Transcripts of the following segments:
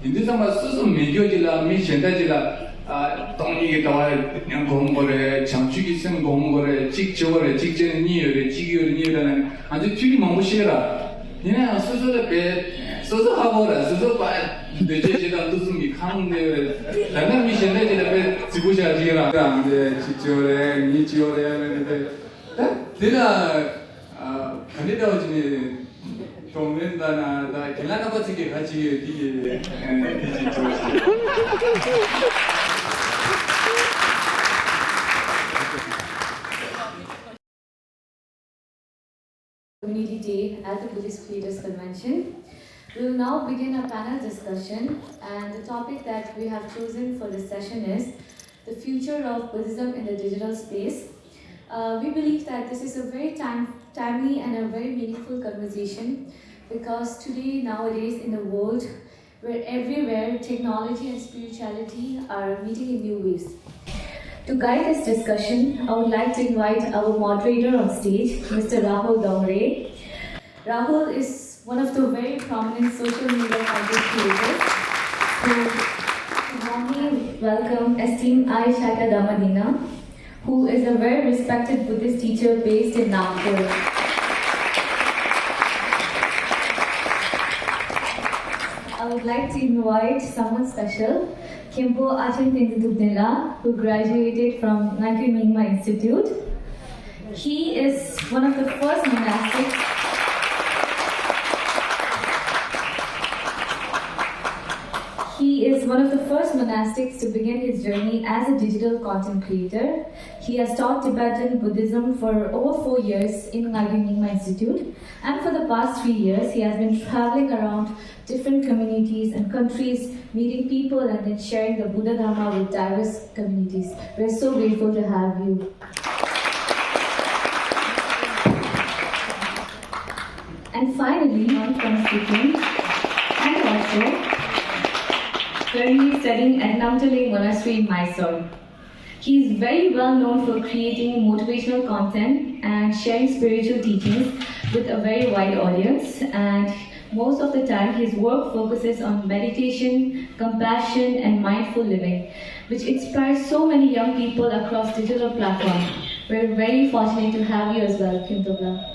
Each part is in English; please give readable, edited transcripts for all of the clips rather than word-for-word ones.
Hinduism was so medio jila, me shenda jila, tongi kawa yang gomgore, chamchuki sen gomgore, chik chore, chik chen niore, chik niore, aja chuli mamushera. Nina so the bed, so habora, so bad. The judge doesn't become the Lana mission that the bed, Sibusha Jira, the Chichore, Nichore, then Canada from Lindana, the Kilanabati Hachi, Community Day at the Buddhist Creators Convention. We will now begin a panel discussion, and the topic that we have chosen for this session is the future of Buddhism in the digital space. We believe that this is a very timely and a very meaningful conversation because today, nowadays in the world, where everywhere technology and spirituality are meeting in new ways. To guide this discussion, I would like to invite our moderator on stage, Mr. Rahul Dongre. Rahul is one of the very prominent social media content creators who warmly welcome esteemed Aishaka Damadina, who is a very respected Buddhist teacher based in Nagpur. I would like to invite someone special, Kempo Achin Tenzidubnila, who graduated from Nagri Mingma Institute. He is one of the first monastics to begin his journey as a digital content creator. He has taught Tibetan Buddhism for over 4 years in Nagri Mingma Institute, and for the past 3 years he has been traveling around different communities and countries, meeting people and then sharing the Buddha Dhamma with diverse communities. We are so grateful to have you. And finally, from Sikkim, and also currently studying at Namtale Monastery in Mysore. He is very well known for creating motivational content and sharing spiritual teachings with a very wide audience, and most of the time his work focuses on meditation, compassion and mindful living, which inspires so many young people across digital platforms. We're very fortunate to have you as well, Kintobla.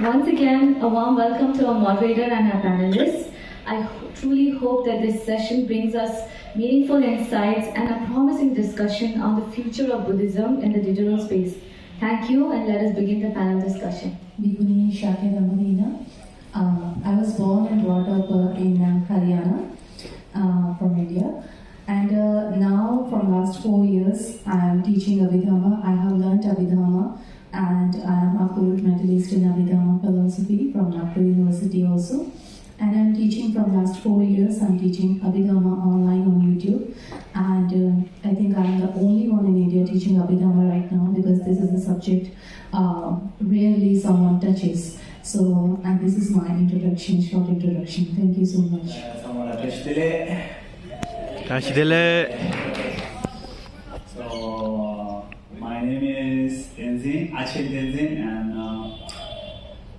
Once again, a warm welcome to our moderator and our panelists. I truly hope that this session brings us meaningful insights and a promising discussion on the future of Buddhism in the digital space. Thank you, and let us begin the panel discussion. Bihuni Shakya Damadina. I was born and brought up in Haryana from India. And now, from last 4 years, I am teaching Abhidhamma. I have learnt Abhidhamma, and I am a gold medalist in Abhidhamma philosophy from Nagpur University also. And I am teaching from last 4 years. I am teaching Abhidhamma online on YouTube. And I think I am the only one in India teaching Abhidhamma right now, because this is a subject rarely someone touches. So, and this is my introduction, short introduction. Thank you so much. So, my name is Achin Tenzin, and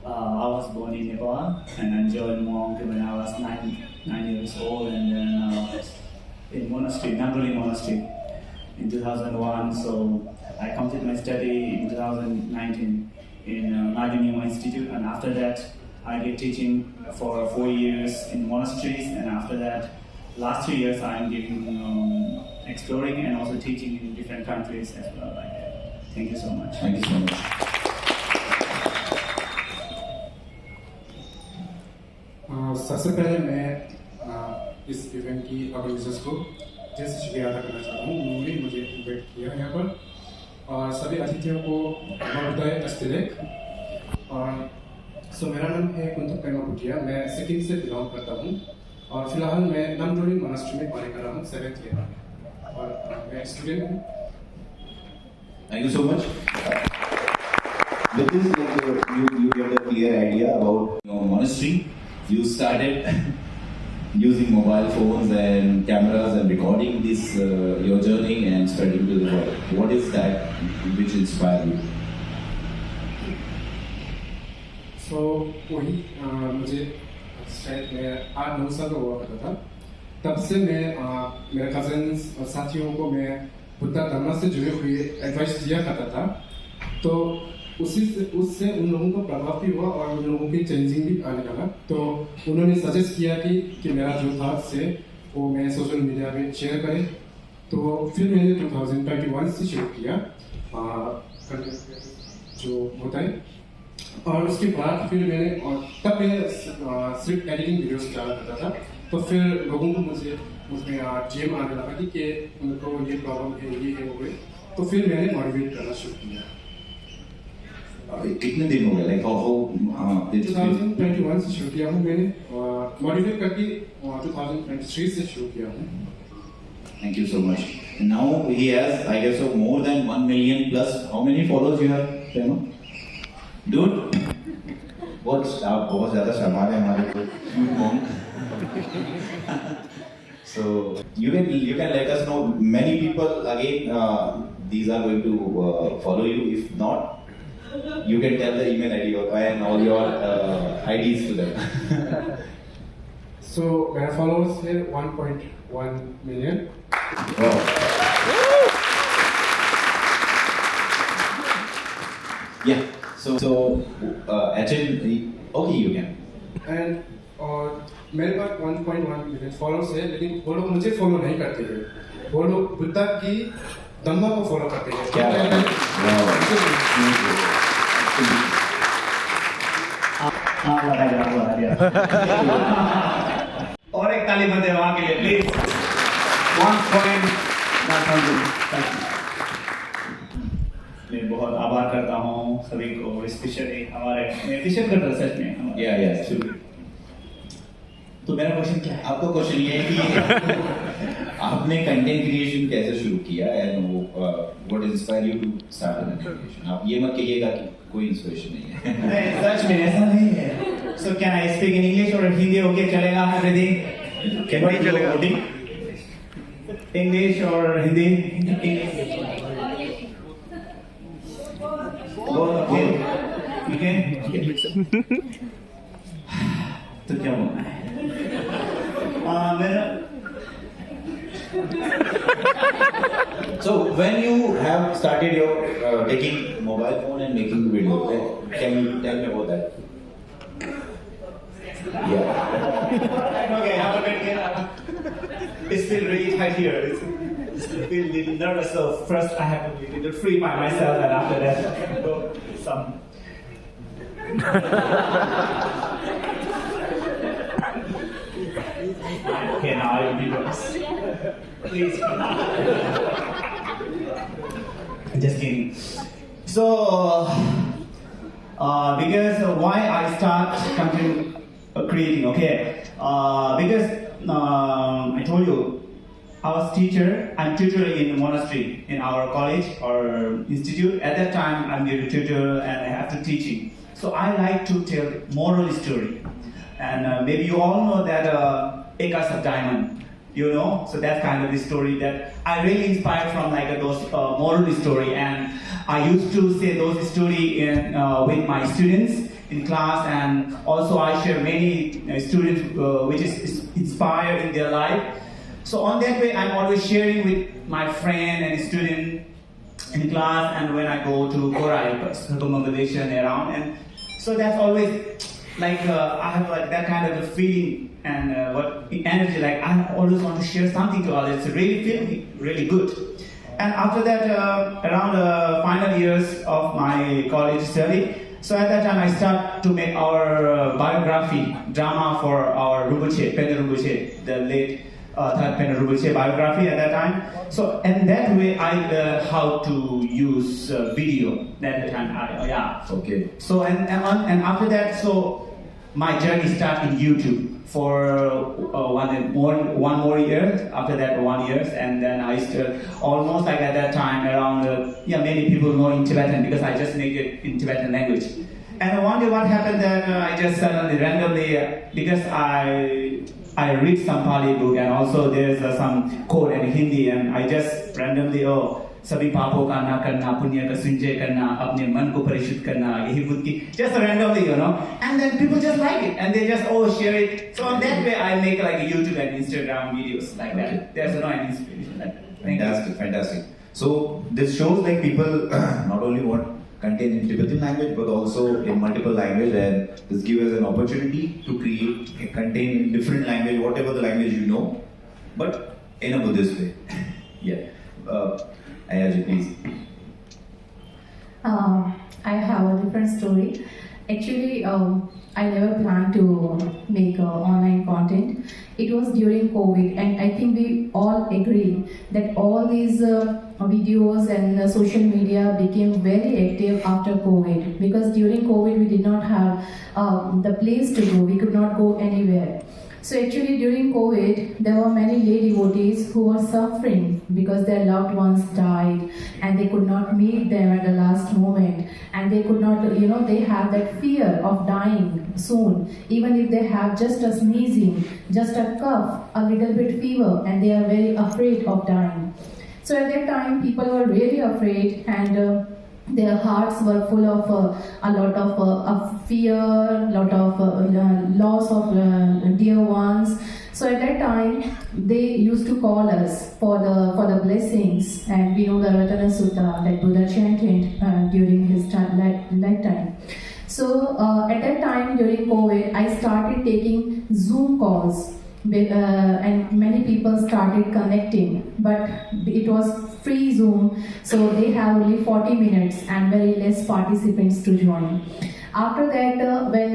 I was born in Nepal, and I joined monk when I was 9 years old, and then in monastery, Nandoli Monastery, in 2001. So I completed my study in 2019 in Nagri Mingma Institute, and after that I did teaching for 4 years in monasteries, and after that, last 3 years I am giving exploring and also teaching in different countries as well. Thank you so much. Thank you so much. सबसे पहले मैं इस event की organisers को जैसे शुक्रिया अदा करना चाहता हूँ। उन्होंने मुझे इन्वाइट किया यहाँ पर, और सभी अतिथियों को बोधगया अस्तिलेक। और मेरा नाम है कुंतुक पेमा भुटिया, मैं सिक्किम से बिलोंग करता हूँ, और फिलहाल मैं नामडोली मोनास्ट्री में पढ़ाई कर रहा हूँ 7th ईयर में, और मैं स्टूडेंट हूँ। Thank you so much. With this, you get a clear idea about your monastery. You started using mobile phones and cameras and recording this your journey and spreading to the world. What is that which inspired you? So वही मुझे शायद मैं 8-9 साल का हुआ करता था, तब से मैं मेरे कजन्स और साथियों को मैं बुद्धा धम्मा से जुड़े हुए एडवाइस दिया करता था। तो उससे उन लोगों को प्रभाव भी हुआ और उन लोगों की चेंजिंग भी आने लगा। तो उन्होंने सजेस्ट किया कि मेरा जो था से वो मैं सोशल मीडिया में शेयर करें। तो फिर मैंने 2021 से शुरू किया जो होता है, और उसके बाद फिर मैंने तब मैं सिर्फ एडिटिंग वीडियोस डाला करता था। तो फिर लोगों को मुझमें डीएम आने लगा कि उनको ये प्रॉब्लम है, ये है, वो है। तो फिर मैंने मॉडिफाइड करना शुरू किया। कितने दिन हो गए? लाइक 2021 से शुरू किया हूँ मैंने, मॉडिफाइड करके 2023 से शुरू किया हूँ। Thank you so much. Now he has, I guess, so more than 1 million plus. How many followers you have, Prema? Dude, आप बहुत ज़्यादा शर्मा रहे हैं हमारे को। So you can let us know. Many people again, these are going to follow you. If not, you can tell the email ID and all your IDs to them. So my followers है 1.1 million. Wow. Yeah. So actually, okay, you can. And मेरे पास 1.1 million followers है, लेकिन वो लोग मुझे follow नहीं करते हैं। वो लोग बुद्धा की धम्मा को फॉलो करते हैं। क्या बात है? और एक ताली बंदे वहाँ के लिए प्लीज। 1.1 मैं बहुत आभार करता हूँ सभी को, स्पेशली हमारे एप्रिशिएट करता हूँ सच में। या तो मेरा क्वेश्चन क्या है? आपका क्वेश्चन ये है कि आपने कंटेंट क्रिएशन कैसे शुरू किया and what inspire you to start content creation? आप ये मत कहिएगा कि कोई इंस्पिरेशन नहीं है। नहीं, सच में ऐसा नहीं है। So can I speak in English और हिंदी? ओके चलेगा एवरीथिंग? कैन वी चलेगा? इंग्लिश और हिंदी? तो क्या बोलना है? So when you have started your taking mobile phone and making video, can you tell me about that? Yeah. Okay, have a good day. It's still really tight here. It's feel little nervous. So first I have to be a little free by myself, and after that go some. Okay, now I will be nervous. Please. Just kidding. So, because why I start content creating? Okay, because I told you I was teacher. I'm tutor in monastery in our college or institute. At that time, I'm the tutor and I have to teaching. So I like to tell moral story. And maybe you all know that Acres of Diamond, you know, so that's kind of the story that I really inspired from, like those moral story, and I used to say those story in with my students in class, and also I share many students which is inspired in their life. So on that way, I'm always sharing with my friend and student in class, and when I go to Korea, circumambulation around, and so that's always like I have like that kind of a feeling and what energy, like I always want to share something to others. It's really feeling really good. And after that, around the final years of my college study, so at that time I start to make our biography drama for our Rinpoche, Penda Rinpoche, the late third Penda Rinpoche biography at that time. So and that way I learned how to use video. That time, yeah. Okay. So and after that, so my journey started in YouTube for one more year. After that, 1 year, and then I still almost like at that time around many people know in Tibetan because I just make it in Tibetan language. And one day, what happened that I just suddenly randomly because I read some Pali book and also there's some quote in Hindi, and I just randomly सभी पापों का ना करना, पुण्य का संचय करना, अपने मन को परिशुद्ध करना, यही बुद्ध की just randomly, and then people just like it and they just share it. So on that way I make like YouTube and Instagram videos like that. There's no inspiration. Fantastic. So this shows like people not only want content in Tibetan language but also in multiple language, and this gives us an opportunity to create a content in different language, whatever the language you know, but in a Buddhist way. Yeah. Ayaji, please. I have a different story. Actually, I never planned to make online content. It was during COVID, and I think we all agree that all these videos and social media became very active after COVID, because during COVID we did not have the place to go. We could not go anywhere. So actually during COVID, there were many lay devotees who were suffering because their loved ones died and they could not meet them at the last moment, and they could not, they have that fear of dying soon, even if they have just a sneezing, just a cough, a little bit fever, and they are very afraid of dying. So at that time, people were really afraid, and their hearts were full of a lot of fear, lot of loss of dear ones. So at that time, they used to call us for the blessings, and we know the Ratana Sutta that Buddha chanted during his lifetime. So at that time during COVID, I started taking Zoom calls. And many people started connecting, but it was free Zoom, so they have only 40 minutes and very less participants to join. After that, when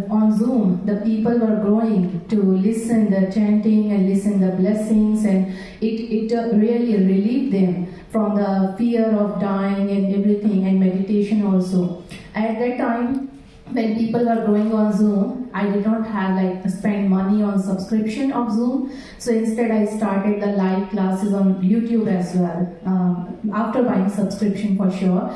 on Zoom, the people were growing to listen the chanting and listen the blessings, and it really relieved them from the fear of dying and everything, and meditation also. At that time, when people were going on Zoom, I did not have spend money on subscription of Zoom. So instead I started the live classes on YouTube as well. After buying subscription for sure,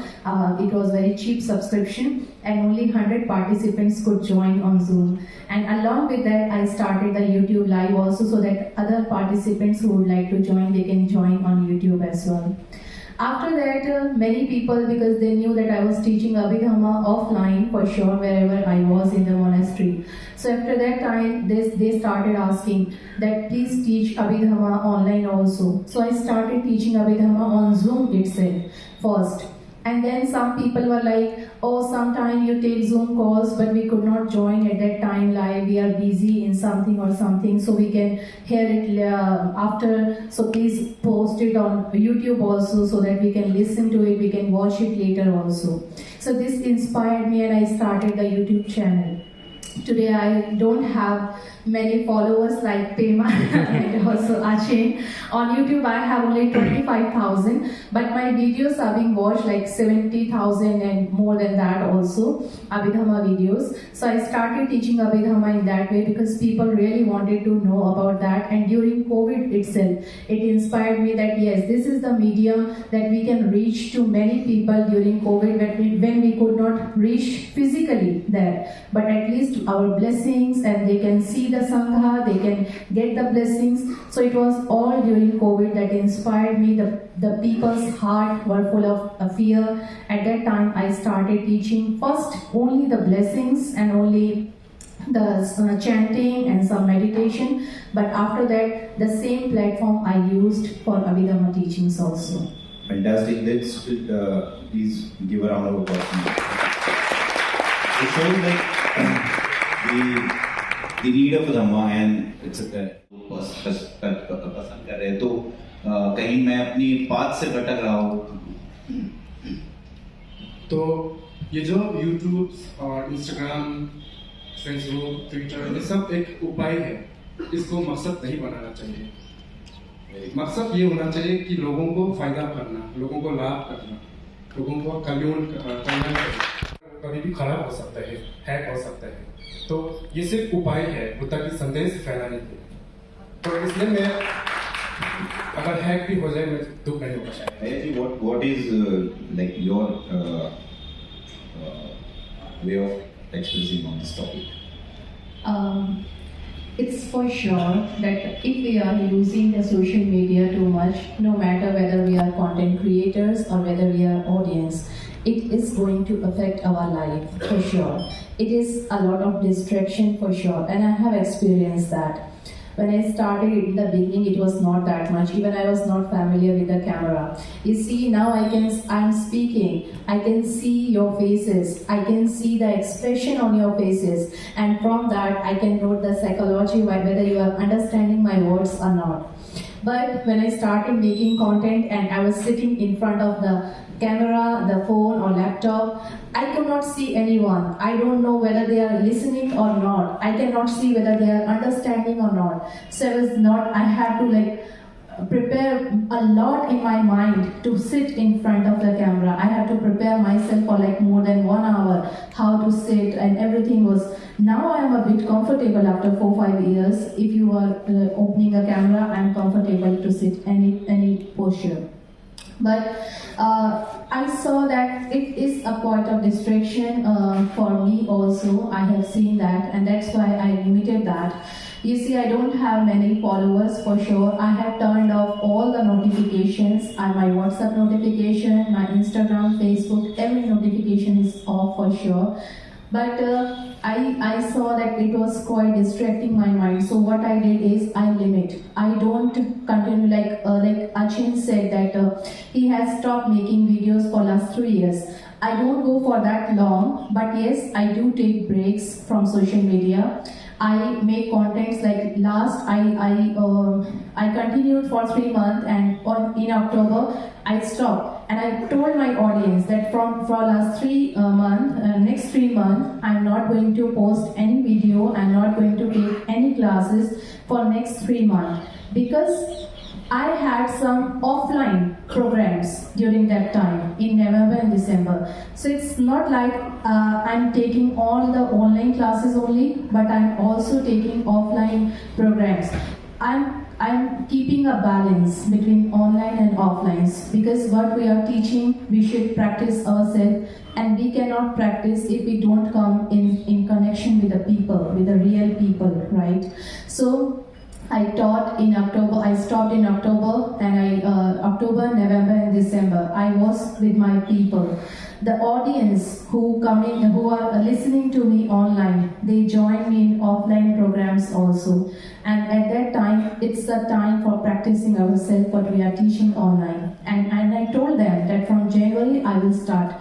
it was very cheap subscription, and only 100 participants could join on Zoom. And along with that, I started the YouTube live also, so that other participants who would like to join, they can join on YouTube as well. After that, many people, because they knew that I was teaching Abhidhamma offline for sure wherever I was in the monastery. So after that time, they started asking that please teach Abhidhamma online also. So I started teaching Abhidhamma on Zoom itself first. And then some people were like, oh, sometime you take Zoom calls, but we could not join at that time live. We are busy in something or something, so we can hear it after. So please post it on YouTube also, so that we can listen to it, we can watch it later also. So this inspired me, and I started the YouTube channel. Today I don't have many followers like Pema and also Achen. On YouTube I have only 25,000, but my videos are being watched like 70,000 and more than that also, Abhidhamma videos. So I started teaching Abhidhamma in that way because people really wanted to know about that, and during COVID itself, it inspired me that yes, this is the medium that we can reach to many people during COVID when we could not reach physically there, but at least our blessings, and they can see the Sangha, they can get the blessings. So it was all during COVID that inspired me. The people's heart were full of fear. At that time I started teaching first only the blessings and only the chanting and some meditation, but after that the same platform I used for Abhidhamma teachings also. Fantastic. Let's please give a round of applause. It shows that the need of Dhamma, and it's पसंद कर रहे हैं, तो कहीं मैं अपनी बात से भटक रहा हूँ. तो ये जो YouTube और Instagram, Facebook, Twitter, ये सब एक उपाय है. इसको मकसद नहीं बनाना चाहिए. मकसद ये होना चाहिए कि लोगों को फायदा करना, लोगों को लाभ करना, लोगों को कल्याण करना. कभी भी खराब हो सकता है, हैक हो सकता है. तो ये सिर्फ उपाय है बुद्ध की संदेश फैलाने के. तो इसलिए मैं अगर हैक भी हो जाए मैं दुख नहीं होगा शायद. What is like your way of expressing on this topic? it's for sure that if we are using the social media too much, no matter whether we are content creators or whether we are audience, it is going to affect our life for sure. It is a lot of distraction for sure, and I have experienced that. When I started in the beginning, it was not that much. Even I was not familiar with the camera. You see, now I'm speaking. I can see your faces. I can see the expression on your faces. And from that, I can note the psychology, whether you are understanding my words or not. But when I started making content and I was sitting in front of the camera, the phone or laptop, I could not see anyone. I don't know whether they are listening or not. I cannot see whether they are understanding or not. So I had to prepare a lot in my mind to sit in front of the camera. I had to prepare myself for more than 1 hour, how to sit, and everything was. Now I am a bit comfortable after 4-5 years. If you are opening a camera, I am comfortable to sit any posture. But I saw that it is a point of distraction for me also. I have seen that, and that's why I limited that. You see, I don't have many followers for sure. I have turned off all the notifications, my WhatsApp notification, my Instagram, Facebook, every notification is off for sure. But I saw that it was quite distracting my mind. So what I did is I limit. I don't continue like Achin said that he has stopped making videos for last 3 years. I don't go for that long, but yes, I do take breaks from social media. I make contents like I continued for 3 months, and in October I stopped, and I told my audience that for last 3 months, next 3 months, I'm not going to post any video. I'm not going to take any classes for next 3 months because I had some offline programs during that time in November and December. So it's not like I'm taking all the online classes only, but I'm also taking offline programs. I'm keeping a balance between online and offline because what we are teaching, we should practice ourselves, and we cannot practice if we don't come in connection with the people, with the real people, right? So I taught in October, I stopped in October, and October, November and December, I was with my people. The audience who are listening to me online, they join me in offline programs also. And at that time, it's the time for practicing ourselves what we are teaching online. And I told them that from January, I will start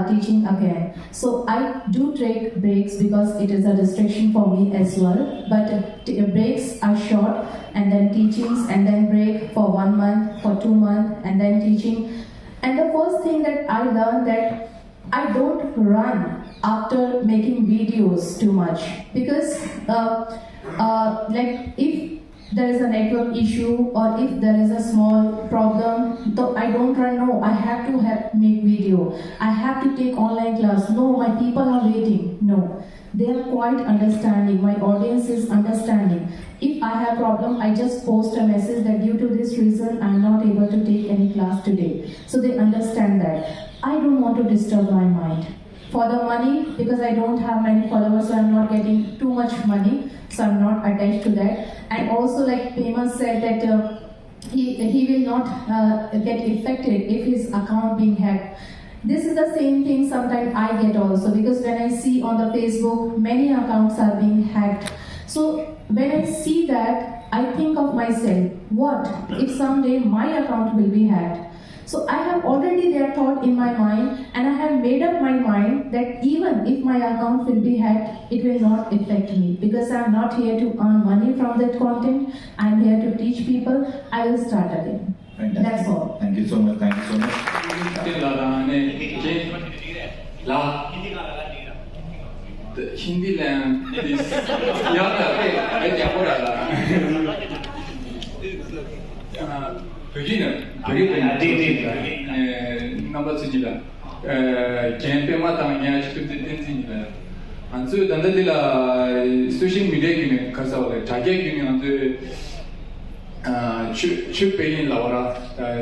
teaching again. So I do take breaks because it is a distraction for me as well. But breaks are short, and then teachings, and then break for 1 month, for 2 months, and then teaching. And the first thing that I learned that I don't run after making videos too much because if there is a network issue or if there is a small problem, I don't run. No, I have to make video. I have to take online class. No, my people are waiting. No, they are quite understanding. My audience is understanding. If I have problem, I just post a message that due to this reason, I'm not able to take any class today. So they understand that. I don't want to disturb my mind. For the money, because I don't have many followers, so I'm not getting too much money, so I'm not attached to that. And also, like Pema said, that he will not get affected if his account being hacked. This is the same thing sometimes I get also, because when I see on the Facebook, many accounts are being hacked. So when I see that, I think of myself, what if someday my account will be hacked? So I have already their thought in my mind, and I have made up my mind that even if my account will be hacked, it will not affect me because I'm not here to earn money from that content. I'm here to teach people. I will start again. Fantastic. That's all. Thank you so much. Thank you so much. Hindi land is beginner, number sijila. Campaign matangnya seperti ini. Ansu danda dila social media gini kasau le, jaga gini ansu chup peyin lawara,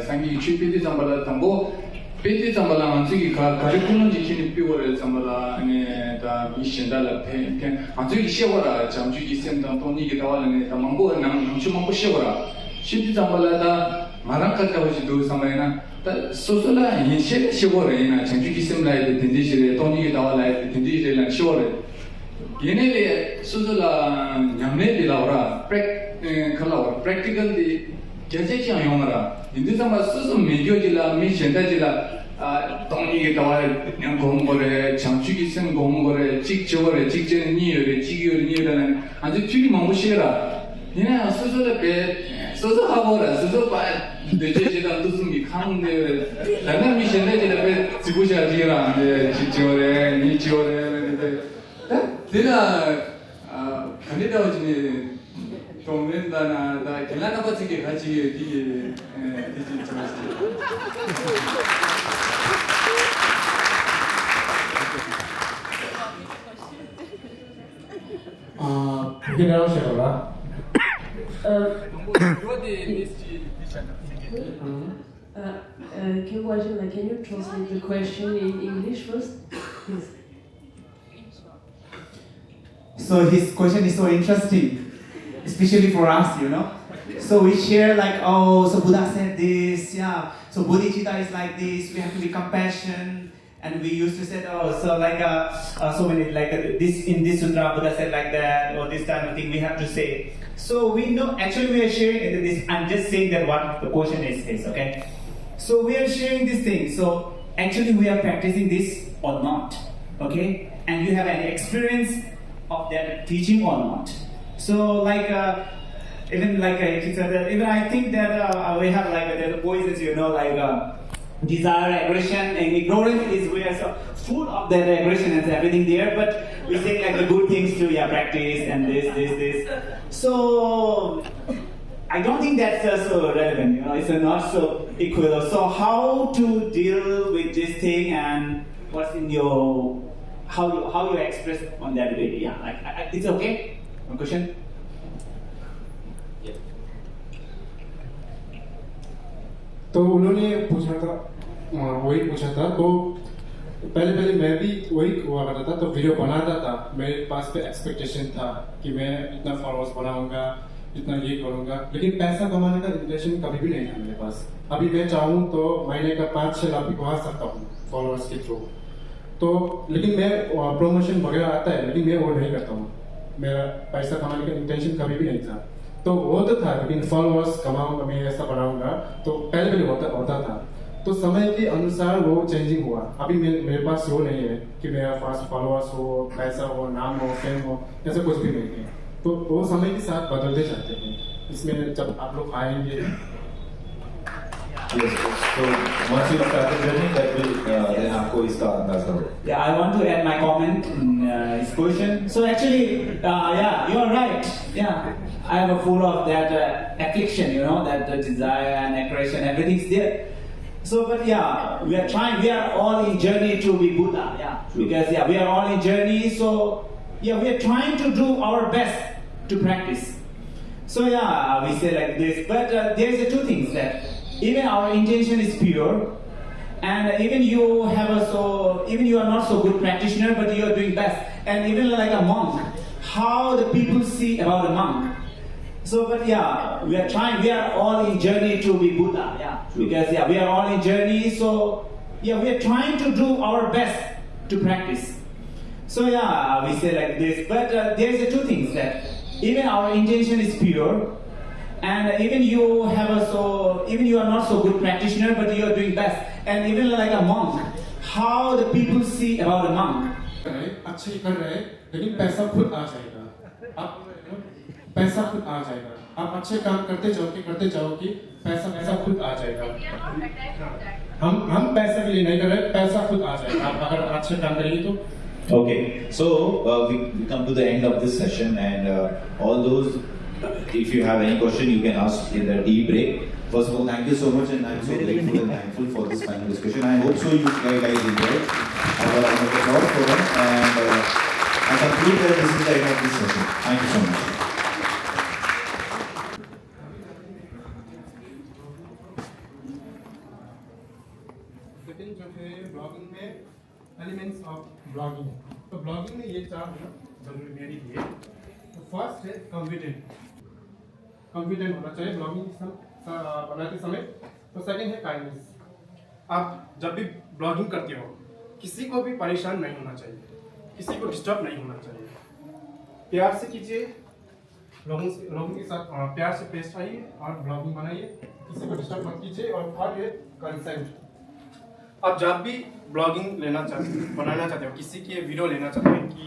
sangi chup itu sambil tambo Peti Zambala Anzuki curriculum Jikini Pure Zambala and the Mishandala Pen, Anzuki Shevara, Jamjuki Sentam, Tony Gitawal and Tamambo and Namchumango Shevara. Shiti Zambalada, Marakata was to do Samana, the Sosola and Shevara in a Jamjuki Semla, the Tindishire, Tony Gitawala, the Tindishire and Shore. Yenele Sosola Yamne Laura, practical the Jaja Yomara. In this summer, Susu Megojilla, Mishandajilla, Tony Gitawal, Gomore, Chamchuki Sen Gomore, Chick Chore, Chicken near, Chigio near, and the Chili Mamushera. Yeah, Susu the bed, Susu Havora, Susu by the Jajilla Tusumi, come there, and then Mishandajilla, Sibusha Jira, and Chichore, Nichore, then Canada. 동면다나 다 길라나 같이 같이 뒤에 뒤지 좀 beginner share Can you translate the question in English first, please? So his question is so interesting, especially for us, you know. So we share like, oh, so Buddha said this, yeah. So bodhicitta is like this. We have to be compassion, and we used to say, oh, so like so many like this in this sutra Buddha said like that, or this kind of thing we have to say. So we know actually we are sharing this. I'm just saying that what the question is okay. So we are sharing this thing. So actually we are practicing this or not, okay? And you have an experience of that teaching or not. So like even I think that we have like the voices, you know, like desire, aggression, and ignorance is where so full of that aggression and everything there. But we say like the good things to practice and this. So I don't think that's so relevant. You know, it's not so equal. So how to deal with this thing and what's in your how you express on that way? Yeah, like it's okay. One question. तो उन्होंने पूछा था वही पूछा था तो पहले मैं भी वही हुआ करता था तो वीडियो बनाता था मेरे पास पे एक्सपेक्टेशन था कि मैं इतना फॉलोअर्स बनाऊंगा इतना ये करूंगा लेकिन पैसा कमाने का इंटेंशन कभी भी नहीं था मेरे पास अभी मैं चाहूँ तो महीने का 5-6 लाख भी कमा सकता हूँ फॉलोअर्स के थ्रू तो लेकिन मैं प्रमोशन वगैरह आता है लेकिन मैं वो नहीं करता हूँ मेरा पैसा कमाने का इंटेंशन कभी भी नहीं था तो वो तो था लेकिन फॉलोअर्स कमाऊंगा मैं ऐसा बनाऊंगा तो पहले होता था तो समय के अनुसार वो चेंजिंग हुआ अभी मेरे पास वो नहीं है कि मेरा पास फॉलोअर्स हो पैसा हो नाम हो फेम हो ऐसा कुछ भी नहीं है तो वो समय के साथ बदलते जाते हैं इसमें जब आप लोग आएंगे Yes, so once you start the journey, that will then आपको इसका अंदाज़ हो. Yeah, I want to add my comment in his question. So actually, yeah, you are right. Yeah, I am full of that affliction, you know, that desire and aggression, everything's there. So, but yeah, we are trying. We are all in journey to be Buddha. Yeah, because we are all in journey. So, yeah, we are trying to do our best to practice. So, yeah, we say like this. But there is two things that. Even our intention is pure, and even you even you are not so good practitioner, but you are doing best. And even like a monk, how the people see about a monk. So, but yeah, we are trying. We are all in journey to be Buddha. Yeah, because we are all in journey. So, yeah, we are trying to do our best to practice. So, yeah, we say like this. But there is two things that even our intention is pure. And even you even you are not so good practitioner, but you are doing best. And even like a monk, how the people see about a monk. अच्छे कर रहे हैं लेकिन पैसा खुद आ जाएगा आप पैसा खुद आ जाएगा आप अच्छे काम करते जाओ कि पैसा खुद आ जाएगा हम पैसा के लिए नहीं कर रहे पैसा खुद आ जाएगा आप अगर अच्छे काम करेंगे तो Okay, so we come to the end of this session, and all those. If you have any question, you can ask in the tea break. First of all, thank you so much, and I'm so grateful and thankful for this final discussion. I hope so you guys enjoyed. Have a round of applause for them, and I conclude that this is the end of this session. Thank you so much. Second blogging है। तो blogging में ये 4 होना जरूरी मेरे लिए। तो first है कॉन्फिडेंट होना चाहिए ब्लॉगिंग बनाते समय। तो सेकंड है काइंडनेस। आप जब भी ब्लॉगिंग करते हो किसी को भी परेशान नहीं होना चाहिए, किसी को डिस्टर्ब नहीं होना चाहिए। प्यार से कीजिए, लोगों के साथ प्यार से पेश आइए और ब्लॉगिंग बनाइए, किसी को डिस्टर्ब मत कीजिए। और थर्ड है कंसेंट। आप जब भी ब्लॉगिंग बनाना चाहते हो, किसी के वीडियो लेना चाहते हैं कि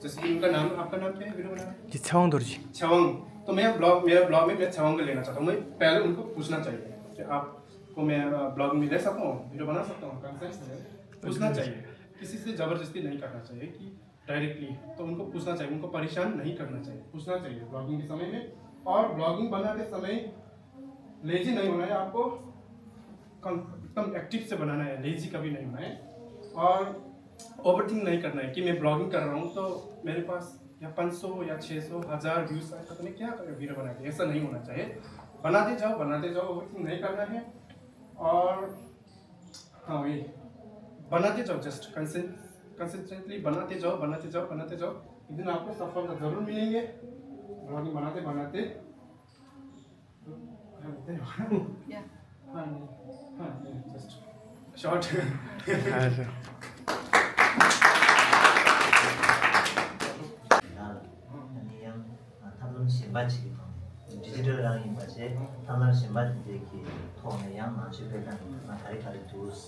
जैसे कि उनका नाम, आपका नाम क्या है वीडियो बनाना? छवंग दर्जी। छवंग। तो मेरा ब्लॉग में मैं छवंग को लेना चाहता हूँ। मैं पहले उनको पूछना चाहिए कि आपको मैं ब्लॉग में ले सकता हूँ, वीडियो बना सकता हूँ? कंसेंट पूछना चाहिए, किसी से ज़बरदस्ती नहीं करना चाहिए कि डायरेक्टली। तो उनको पूछना चाहिए, उनको परेशान नहीं करना चाहिए, पूछना चाहिए ब्लॉगिंग के समय में। और ब्लॉगिंग बनाते समय लेजी नहीं होना है, आपको एकदम एक्टिव से बनाना है, लेजी कभी नहीं होना है। और ओवरथिंक नहीं करना है कि मैं ब्लॉगिंग कर रहा हूँ तो मेरे पास या 500 या 600 1000 व्यूज आए तो मैं क्या वीडियो बना के, ऐसा नहीं होना चाहिए। बनाते जाओ, ओवरथिंक नहीं करना है। और हाँ, वही बनाते जाओ, जस्ट कंसिस्टेंटली बनाते जाओ। एक दिन आपको सफलता जरूर मिलेंगे ब्लॉगिंग बनाते। Just short. 탐론 신바치 디지털이라는 것이 탐론 신바치 그 통의 양만 집에다 다리다리 두스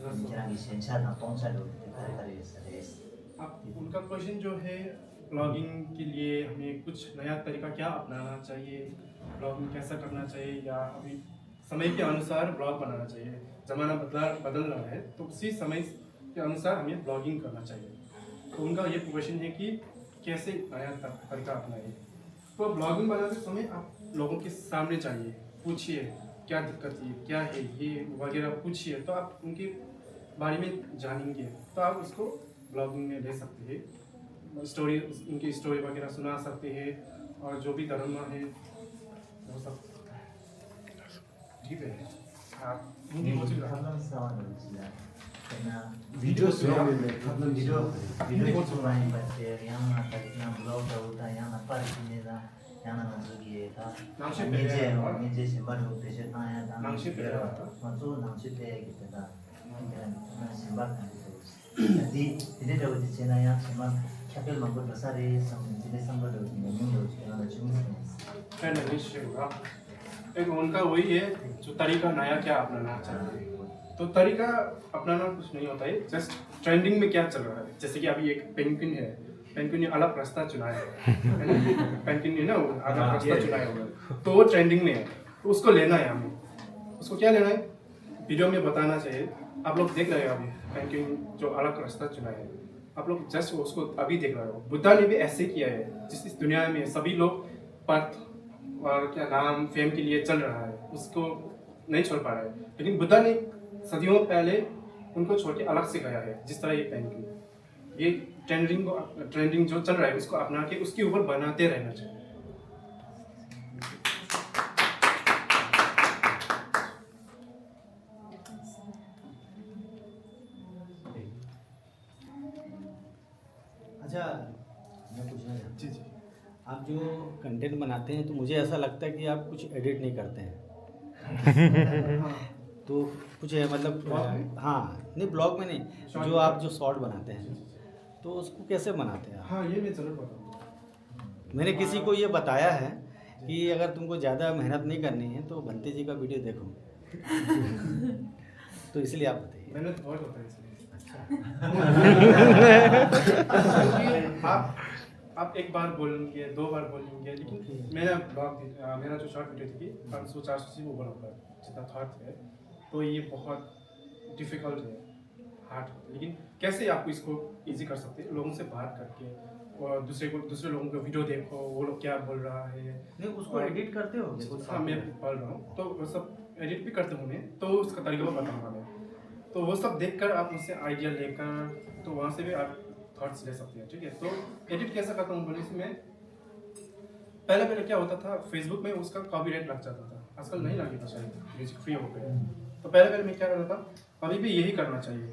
이제랑 이센차나 동사로 다리다리 있어요. आप उनका क्वेश्चन जो है ब्लॉगिंग के लिए हमें कुछ नया तरीका क्या अपनाना चाहिए, ब्लॉगिंग कैसा करना चाहिए, या अभी समय के अनुसार ब्लॉग बनाना चाहिए। ज़माना बदल रहा है तो उसी समय के अनुसार हमें ब्लॉगिंग करना चाहिए। तो उनका ये क्वेश्चन है कि कैसे नया तरीका अपनाइए। तो ब्लॉगिंग बनाते समय आप लोगों के सामने जाइए, पूछिए क्या दिक्कत है, क्या है ये वगैरह पूछिए, तो आप उनके बारे में जानेंगे। तो आप उसको ब्लॉगिंग में ले सकते हैं, स्टोरी, उनकी स्टोरी वगैरह सुना सकते हैं। और जो भी धर्म है वो सब ठीक है। आप हिंदी बोल सकते हैं। वीडियो 많이 봤어요. 양나 블로그 오다 양나 빠르기니다 양나 저기에다 이제 신발을 배셨나야 맞죠? 낭시대기다 신발 디디도 지나야 신발 캐필 먹고 더사리 지내 संबंध में एक उनका वही है जो तरीका नया क्या अपनाना चाहिए। तो तरीका अपनाना कुछ नहीं होता है, जस्ट ट्रेंडिंग में क्या चल रहा है। जैसे कि अभी एक पेंगुइन है, पेंगुइन ने अलग रास्ता चुना है पेंगुइन ने ना अलग रास्ता चुना है, तो वो ट्रेंडिंग में है, तो उसको लेना है हमें। उसको क्या लेना है, वीडियो में बताना चाहिए। आप लोग देख रहे हो अभी पेंगुइन जो अलग रास्ता चुना है, आप लोग जस्ट उसको अभी देख रहे हो। बुद्धा ने भी ऐसे किया है, जिस इस दुनिया में सभी लोग पथ और क्या नाम फेम के लिए चल रहा है, उसको नहीं छोड़ पा रहा है। लेकिन बुद्धा ने सदियों पहले उनको छोड़ के अलग से गया है। जिस तरह ये पेंगुइन, ये ट्रेंडिंग जो चल रहा है उसको अपना के उसके ऊपर बनाते रहना चाहिए। अच्छा, मैं पूछना चाहता हूँ, जी जी, आप जो कंटेंट बनाते हैं तो मुझे ऐसा लगता है कि आप कुछ एडिट नहीं करते हैं। तो कुछ है मतलब हाँ, नहीं ब्लॉग में नहीं, जो आप जो शॉर्ट बनाते हैं तो उसको कैसे बनाते हैं आप? हाँ ये मैं जरूर बताऊँगा। मैंने किसी को ये बताया है कि अगर तुमको ज़्यादा मेहनत नहीं करनी है तो बंते जी का वीडियो देखो। तो इसलिए आप बताइए। मेहनत बहुत होता है इसलिए। आप एक बार बोलेंगे, 2 बार बोलेंगे, लेकिन मेरा जो शॉर्ट वीडियो थी 500-400 से ऊपर होगा जितना थॉट है। तो ये बहुत डिफ़िकल्ट है, हार्ड। लेकिन कैसे आपको इसको इजी कर सकते हैं, लोगों से बात करके और दूसरे लोगों का वीडियो देखो, वो लोग क्या बोल रहा है। नहीं, उसको एडिट करते हो? हाँ मैं बोल रहा हूँ, तो वो सब एडिट भी करते होंगे, तो उसका तरीका बताऊँगा मैं। तो वो सब देखकर आप उससे आइडिया लेकर, तो वहाँ से भी आप थॉट्स ले सकते हैं, ठीक है। तो एडिट कैसा करता हूँ बोले, इसमें पहले क्या होता था, फेसबुक में उसका कॉपीराइट लग जाता था, आजकल नहीं लगेगा शायद, म्यूजिक फ्री हो गया। तो पहले मैं क्या करता था, अभी भी यही करना चाहिए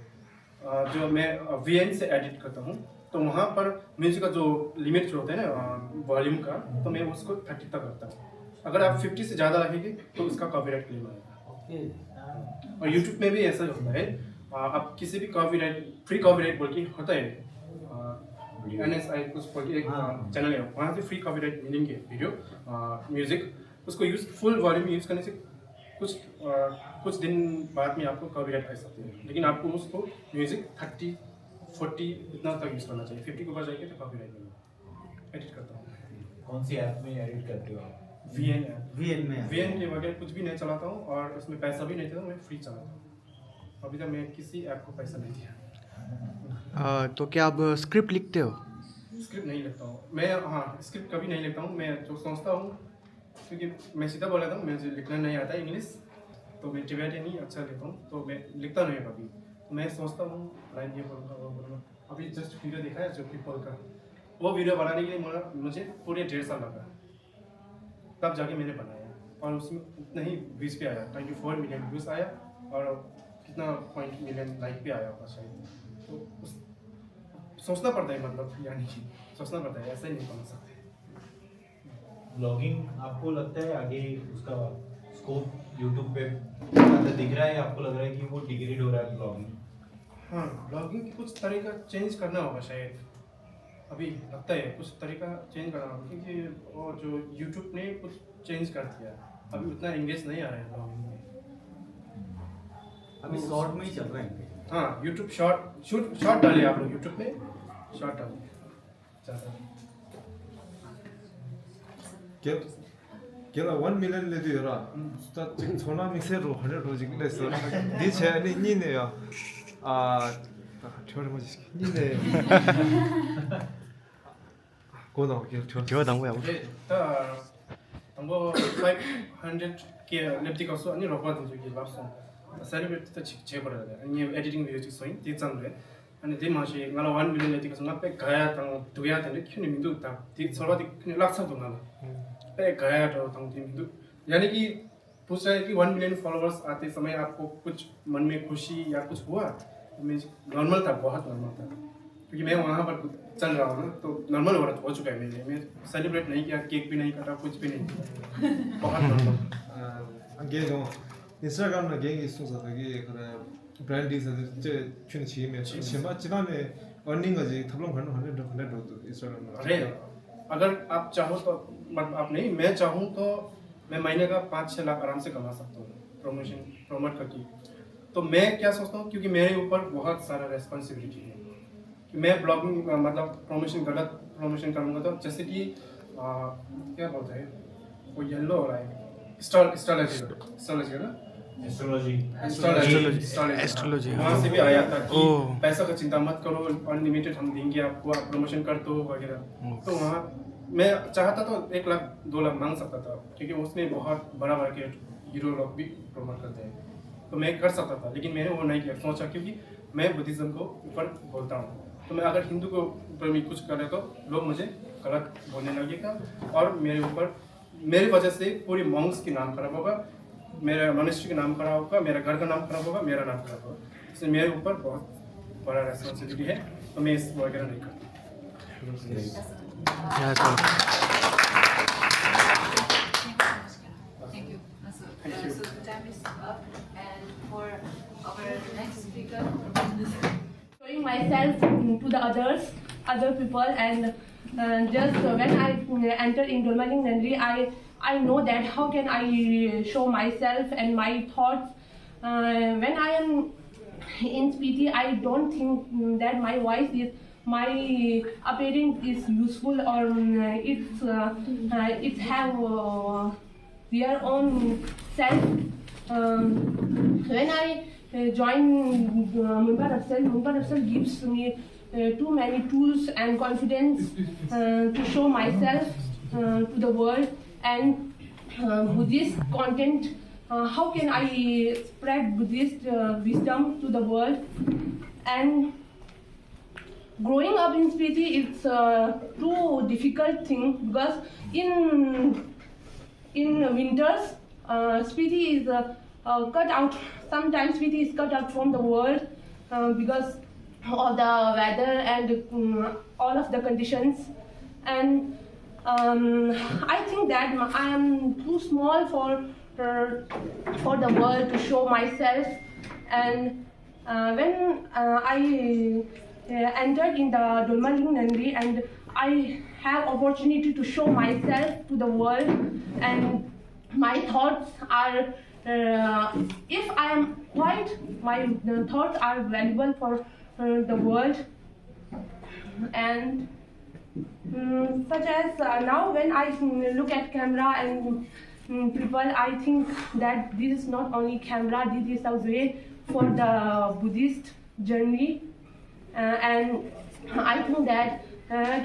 जो मैं VN से एडिट करता हूँ, तो वहाँ पर म्यूजिक का जो लिमिट जो होता है ना वॉल्यूम का, तो मैं उसको 30 तक रखता हूँ। अगर आप 50 से ज़्यादा रखेंगे तो उसका कॉपीराइट क्लेम आएगा। और यूट्यूब में भी ऐसा ही होता है, आप किसी भी कॉपीराइट फ्री कॉपीराइट बोल के होता है, NSI कुछ बोल के एक चैनल है, वहाँ से फ्री कॉपीराइट मिलेंगे वीडियो म्यूजिक, उसको यूज फुल वॉल्यूम यूज़ करने से कुछ दिन बाद में आपको कॉपीराइट आ सकते हैं, लेकिन आपको उसको म्यूजिक 30-40 इतना तक यूज़ करना चाहिए। 50 के ऊपर जाएंगे तो कॉपीराइट नहीं। एडिट करता हूँ। कौन सी ऐप में एडिट करते हो आप? VN app. VN के वगैरह कुछ भी नहीं चलाता हूँ और उसमें पैसा भी नहीं देता हूँ, मैं फ्री चलाता हूँ। अभी तक मैं किसी ऐप को पैसा नहीं दिया। तो क्या आप स्क्रिप्ट लिखते हो? स्क्रिप्ट नहीं लिखता हूँ मैं, हाँ स्क्रिप्ट कभी नहीं लिखता हूँ मैं। जो सोचता हूँ, क्योंकि मैं सीधा बोल रहा था, मुझे लिखना नहीं आता इंग्लिश, तो मैं टिबेटियन ही अच्छा लिखता हूँ, तो मैं लिखता नहीं कभी। तो मैं सोचता हूँ लाइन ये बोलूँगा वो बोलूँगा। अभी जस्ट वीडियो देखा है जो पीपल का, वो वीडियो बनाने के लिए मुझे पूरे 1.5 साल लगा, तब जाके मैंने बनाया। और उसमें इतना ही व्यूज़ पे आया, 24 मिलियन व्यूज़ आया और कितना 0.1 मिलियन लाइक पे आया होगा शायद। तो सोचना पड़ता है, मतलब यानी कि सोचना पड़ता है, ऐसा ही नहीं बना सकते। ब्लॉगिंग आपको लगता है आगे उसका स्कोप यूट्यूब पे ज़्यादा दिख रहा है, आपको लग रहा है कि वो डिग्रेड हो रहा है ब्लॉगिंग? हाँ, ब्लॉगिंग की कुछ तरीका चेंज करना होगा शायद, अभी लगता है कुछ तरीका चेंज करना होगा, क्योंकि वो जो यूट्यूब ने कुछ चेंज कर दिया, अभी उतना एंगेज नहीं आ रहा है ब्लॉगिंग में। अभी शॉर्ट में ही चल रहा है। हाँ, यूट्यूब शॉर्ट डालिए आप लोग, यूट्यूब में शॉर्ट डालिए ज़्यादा। 걔가 1 million 레디 열아. 딱 지금 전화미 새로 하려고 지금 그랬어. 네 제안이 니네요. 아, 저를 뭐지? 니네. 고나 제가 당구야. 다 당고 500K 랩티 가서 아니 로바도 저기 랍선. सेलिब्रेट तो छे पड़ा है ये एडिटिंग वीडियो चीज सोई ती चंद रे अनि दे मासे ngala 1 million लेती कसम पे गया तंग दुया तने क्यों नहीं मिंदु ता ती सर्वाधिक क्यों लाख तो ngala पे गया तो तंग ती मिंदु, यानी कि पूछ रहा है कि 1 million फॉलोअर्स आते समय आपको कुछ मन में खुशी या कुछ हुआ? मींस नॉर्मल था, बहुत नॉर्मल था, क्योंकि मैं वहाँ पर चल रहा हूँ ना, तो नॉर्मल हो चुका है मेरे लिए। मैं सेलिब्रेट नहीं किया, केक भी नहीं काटा, कुछ भी नहीं किया, बहुत नॉर्मल। 걔가 인스타그램에 걔기 있어서 되게 그래 브랜디에서 이제 춘 지면 지난해 अर्निंग जी थपलम खंड 100 होतो इंस्टाग्राम में। अरे अगर आप चाहो तो, आप नहीं, मैं चाहूँ तो मैं महीने का 5-6 लाख आराम से कमा सकता हूँ प्रमोट करके। तो मैं क्या सोचता हूँ, क्योंकि मेरे ऊपर बहुत सारा रेस्पॉन्सिबिलिटी है कि मैं ब्लॉगिंग मतलब गलत प्रमोशन करूँगा तो जैसे कि क्या बोलते हैं वो येलो हो रहा है, एस्ट्रोलॉजी वहाँ से भी आया था कि पैसा का चिंता मत करो, अनलिमिटेड हम देंगे आपको, आप प्रमोशन कर दो वगैरह। तो वहाँ मैं चाहता तो 1 लाख 2 लाख मांग सकता था, क्योंकि उसमें बहुत बड़ा के हीरो लोग भी प्रमोट करते हैं, तो मैं कर सकता था, लेकिन मैंने वो नहीं किया। सोचा क्योंकि मैं बुद्धिज्म को ऊपर बोलता हूँ, तो मैं अगर हिंदू को ऊपर में कुछ करे तो लोग मुझे गलत बोलने लगेगा और मेरे ऊपर, मेरी वजह से पूरी मॉन्क्स की नाम खराब होगा, मेरा मनुष्य का नाम खराब होगा, मेरा घर का नाम खराब होगा, मेरा नाम खराब होगा। इसलिए मेरे ऊपर बहुत बड़ा रेस्पॉन्सिबिलिटी है, तो मैं इस वगैरह नहीं करता। So the time is up, and for our next speaker, showing myself to the other people, and just when I enter in Dolmaning Nandri, I know that how can I show myself and my thoughts. When I am in Spiti, I don't think that my voice is, my appearance is useful, or it's have their own self. When I join Munbar Afsal gives me too many tools and confidence to show myself to the world, and Buddhist content. How can I spread Buddhist wisdom to the world? And growing up in Spiti, it's a too difficult thing, because in winters, Spiti is cut out. Sometimes Spiti is cut out from the world because of the weather and all of the conditions. And I think that I am too small for the world to show myself. And when I entered in the Dolmaling Nandri, and I have opportunity to show myself to the world, and my thoughts are, if I am quiet, my thoughts are valuable for the world. And such as now when I look at camera and people, I think that this is not only camera, this is a way for the Buddhist journey. And I think that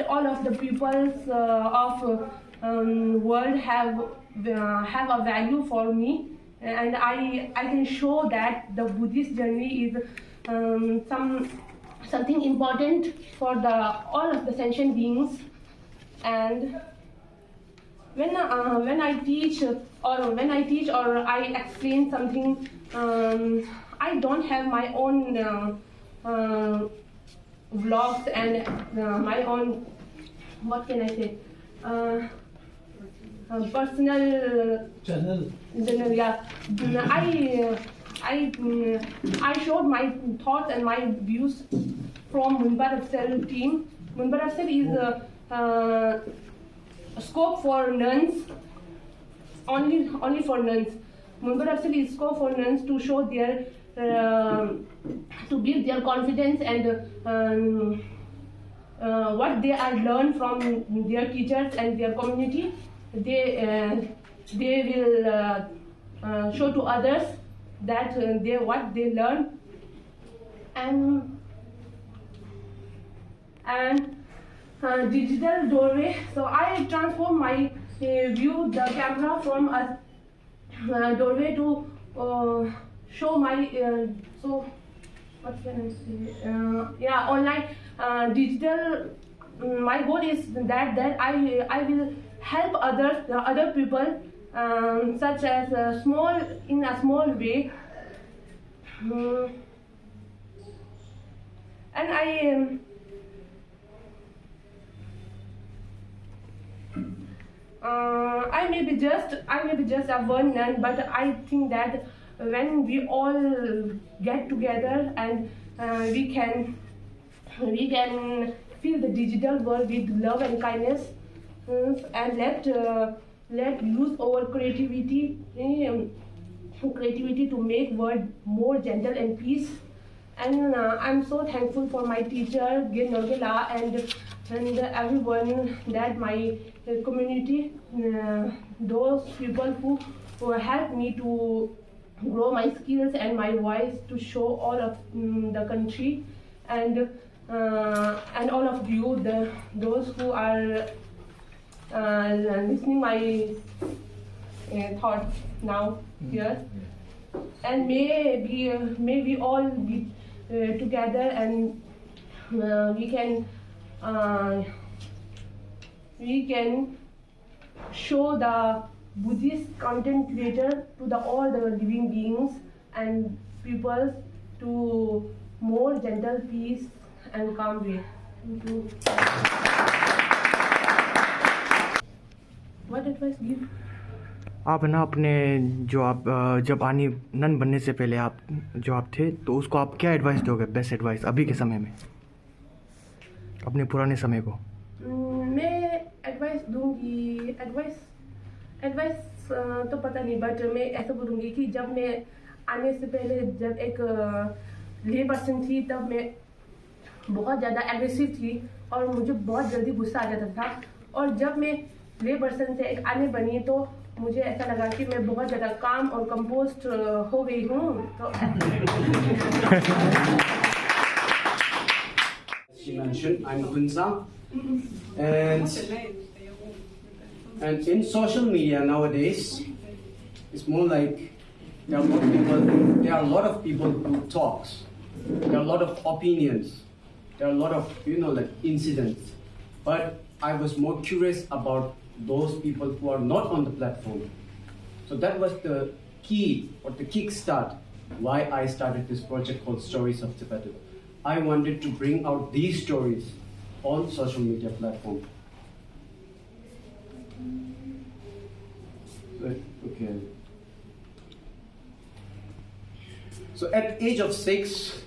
all of the peoples of world have a value for me, and I can show that the Buddhist journey is something important for all of the sentient beings. And when I teach or I explain something, I don't have my own vlogs and my own, what can I say, personal channel. Yeah, I showed my thoughts and my views from Munbar Afsal team. Munbar Afsal is a scope for nuns, only for nuns. Munbar Afsal is scope for nuns to show their to build their confidence and what they are learned from their teachers and their community. They will show to others that what they learn. And digital doorway. So I transform my view the camera from a doorway to show my so what can I say? Yeah, online digital. My goal is that I will help other people, such as in a small way, and I may be just a one nun, but I think that when we all get together and we can fill the digital world with love and kindness, and let use our creativity to make world more gentle and peace. And I'm so thankful for my teacher Gir Norgela and everyone, that my community, those people who helped me to grow my skills and my voice to show all of the country, and all of you, those who are listening my thoughts now here. And may we all be together, and we can show the Buddhist content creator to all the living beings and people to more gentle peace and calm way. Thank you. What advice give? आप ना अपने जो आप जब आनी none बनने से पहले आप थे, तो उसको आप क्या एडवाइस दोगे, बेस्ट एडवाइस अभी के समय में, अपने पुराने समय को? मैं एडवाइस दूंगी, एडवाइस तो पता नहीं, बट मैं ऐसा बोलूँगी कि जब मैं आने से पहले जब एक ले पर्सन थी, तब मैं बहुत ज़्यादा एग्रेसिव थी और मुझे बहुत जल्दी गुस्सा आ जाता था। और जब मैं ले पर्सन से एक आने बनी, तो मुझे ऐसा लगा कि मैं बहुत ज़्यादा काम और कंपोस्ट हो गई हूँ। तो she mentioned, I'm Kunza, and in social media nowadays, it's more like there are a lot of people who talks, there are a lot of opinions, there are a lot of like incidents, but I was more curious about those people who are not on the platform. So that was the key, or the kickstart, why I started this project called Stories of Tibetan. I wanted to bring out these stories on social media platform. Okay. So at age of 6,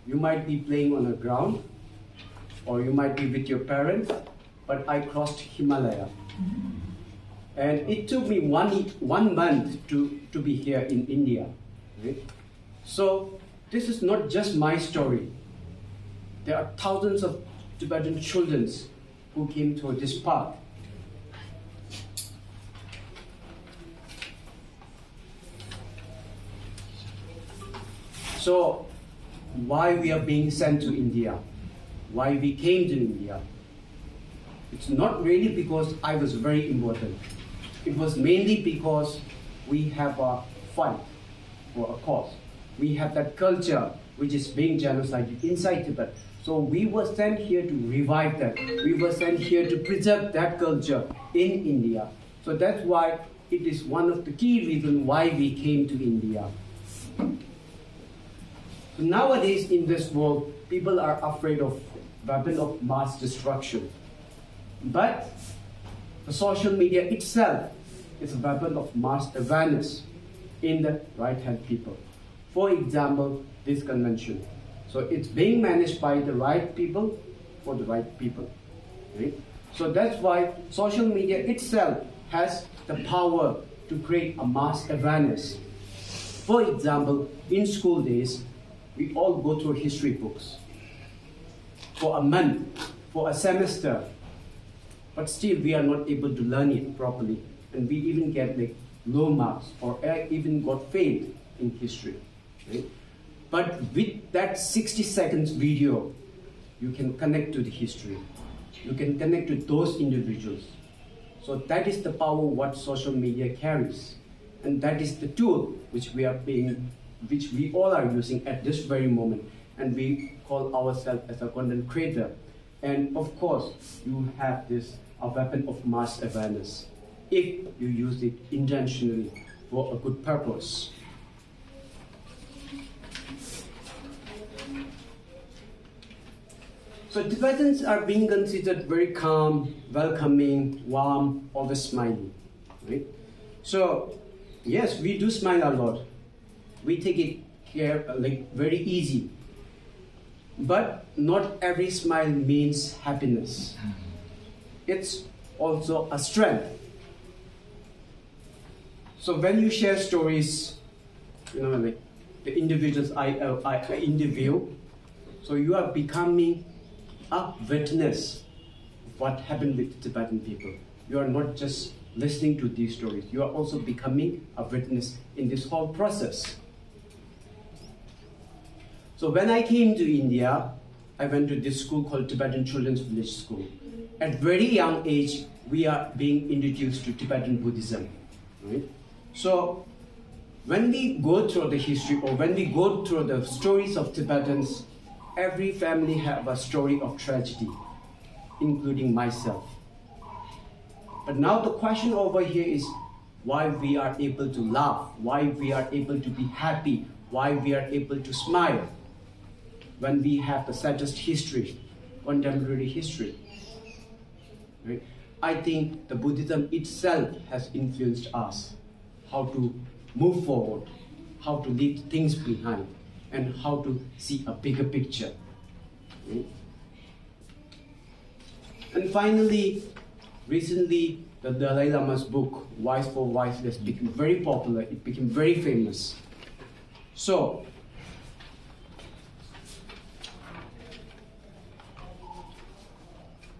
you might be playing on a ground, or you might be with your parents, but I crossed Himalaya. And it took me one month to be here in India. Right? So this is not just my story. There are thousands of Tibetan children who came through this path. So why we are being sent to India? Why we came to India? It's not really because I was very important. It was mainly because we have a fight for a cause. We have that culture which is being genocided inside Tibet. So we were sent here to revive that. We were sent here to preserve that culture in India. So that's why it is one of the key reasons why we came to India. Nowadays in this world, people are afraid of weapon of mass destruction. But the social media itself is a weapon of mass awareness in the right-hand people. For example, this convention. So it's being managed by the right people for the right people. Right? So that's why social media itself has the power to create a mass awareness. For example, in school days, we all go through history books for a month, for a semester, but still we are not able to learn it properly, and we even get like low marks or even got failed in history. Right? But with that 60 seconds video, you can connect to the history. You can connect to those individuals. So that is the power what social media carries, and that is the tool which we all are using at this very moment, and we call ourselves as a content creator. And of course, you have this a weapon of mass awareness if you use it intentionally for a good purpose. So Tibetans are being considered very calm, welcoming, warm, always smiling. Right? So yes, we do smile a lot. We take it here like very easy. But not every smile means happiness. It's also a strength. So when you share stories, like the individuals I interview, so you are becoming a witness of what happened with Tibetan people. You are not just listening to these stories, you are also becoming a witness in this whole process. So when I came to India, I went to this school called Tibetan Children's Village School. At very young age, we are being introduced to Tibetan Buddhism. Right? So when we go through the history, or when we go through the stories of Tibetans, every family have a story of tragedy, including myself. But now the question over here is why we are able to laugh, why we are able to be happy, why we are able to smile when we have the saddest history, contemporary history. Right? I think the Buddhism itself has influenced us how to move forward, how to leave things behind, and how to see a bigger picture. Right? And finally, recently, the Dalai Lama's book, Wise for Wiseless, became very popular. It became very famous. So,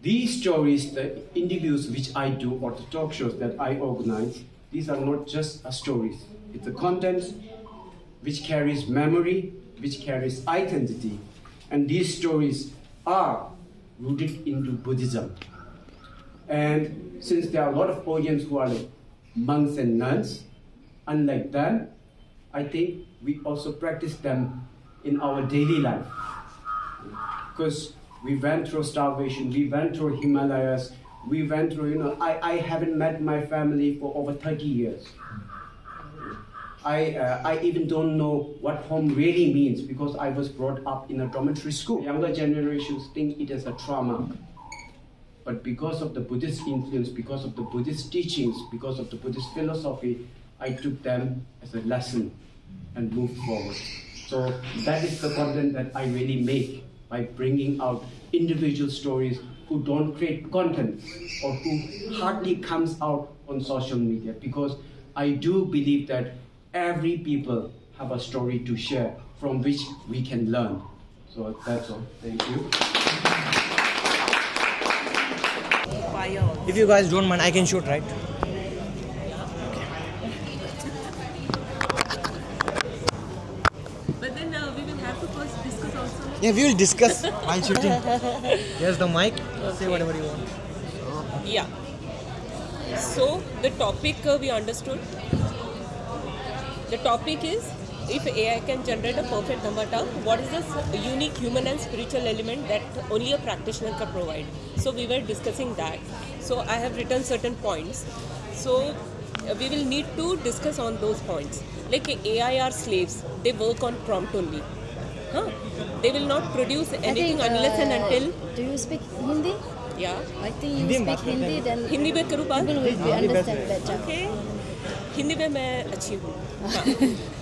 these stories, the interviews which I do, or the talk shows that I organize, these are not just stories. It's the content which carries memory, which carries identity. And these stories are rooted into Buddhism. And since there are a lot of audience who are like monks and nuns, unlike them, I think we also practice them in our daily life. Because we went through starvation, we went through Himalayas, we went through, I haven't met my family for over 30 years. I even don't know what home really means because I was brought up in a dormitory school. Younger generations think it is a trauma. But because of the Buddhist influence, because of the Buddhist teachings, because of the Buddhist philosophy, I took them as a lesson and moved forward. So that is the content that I really make by bringing out individual stories who don't create content or who hardly comes out on social media, because I do believe that every people have a story to share from which we can learn. So that's all. Thank you. If you guys don't mind, I can shoot, right? But then we will have to first discuss also. Yeah, we will discuss while shooting. Here's the mic. Say whatever you want. Yeah. So the topic we understood. The topic is, if AI can generate a perfect Dhamma talk, what is the unique human and spiritual element that only a practitioner can provide? So we were discussing that. So I have written certain points. So we will need to discuss on those points. Like AI are slaves, they work on prompt only. They will not produce anything unless and until. Do you speak Hindi? Yeah. I think you speak Hindi, then Hindi में करूँ बात? people will understand better. Okay. Hindi में मैं अच्छी हूँ. हाँ.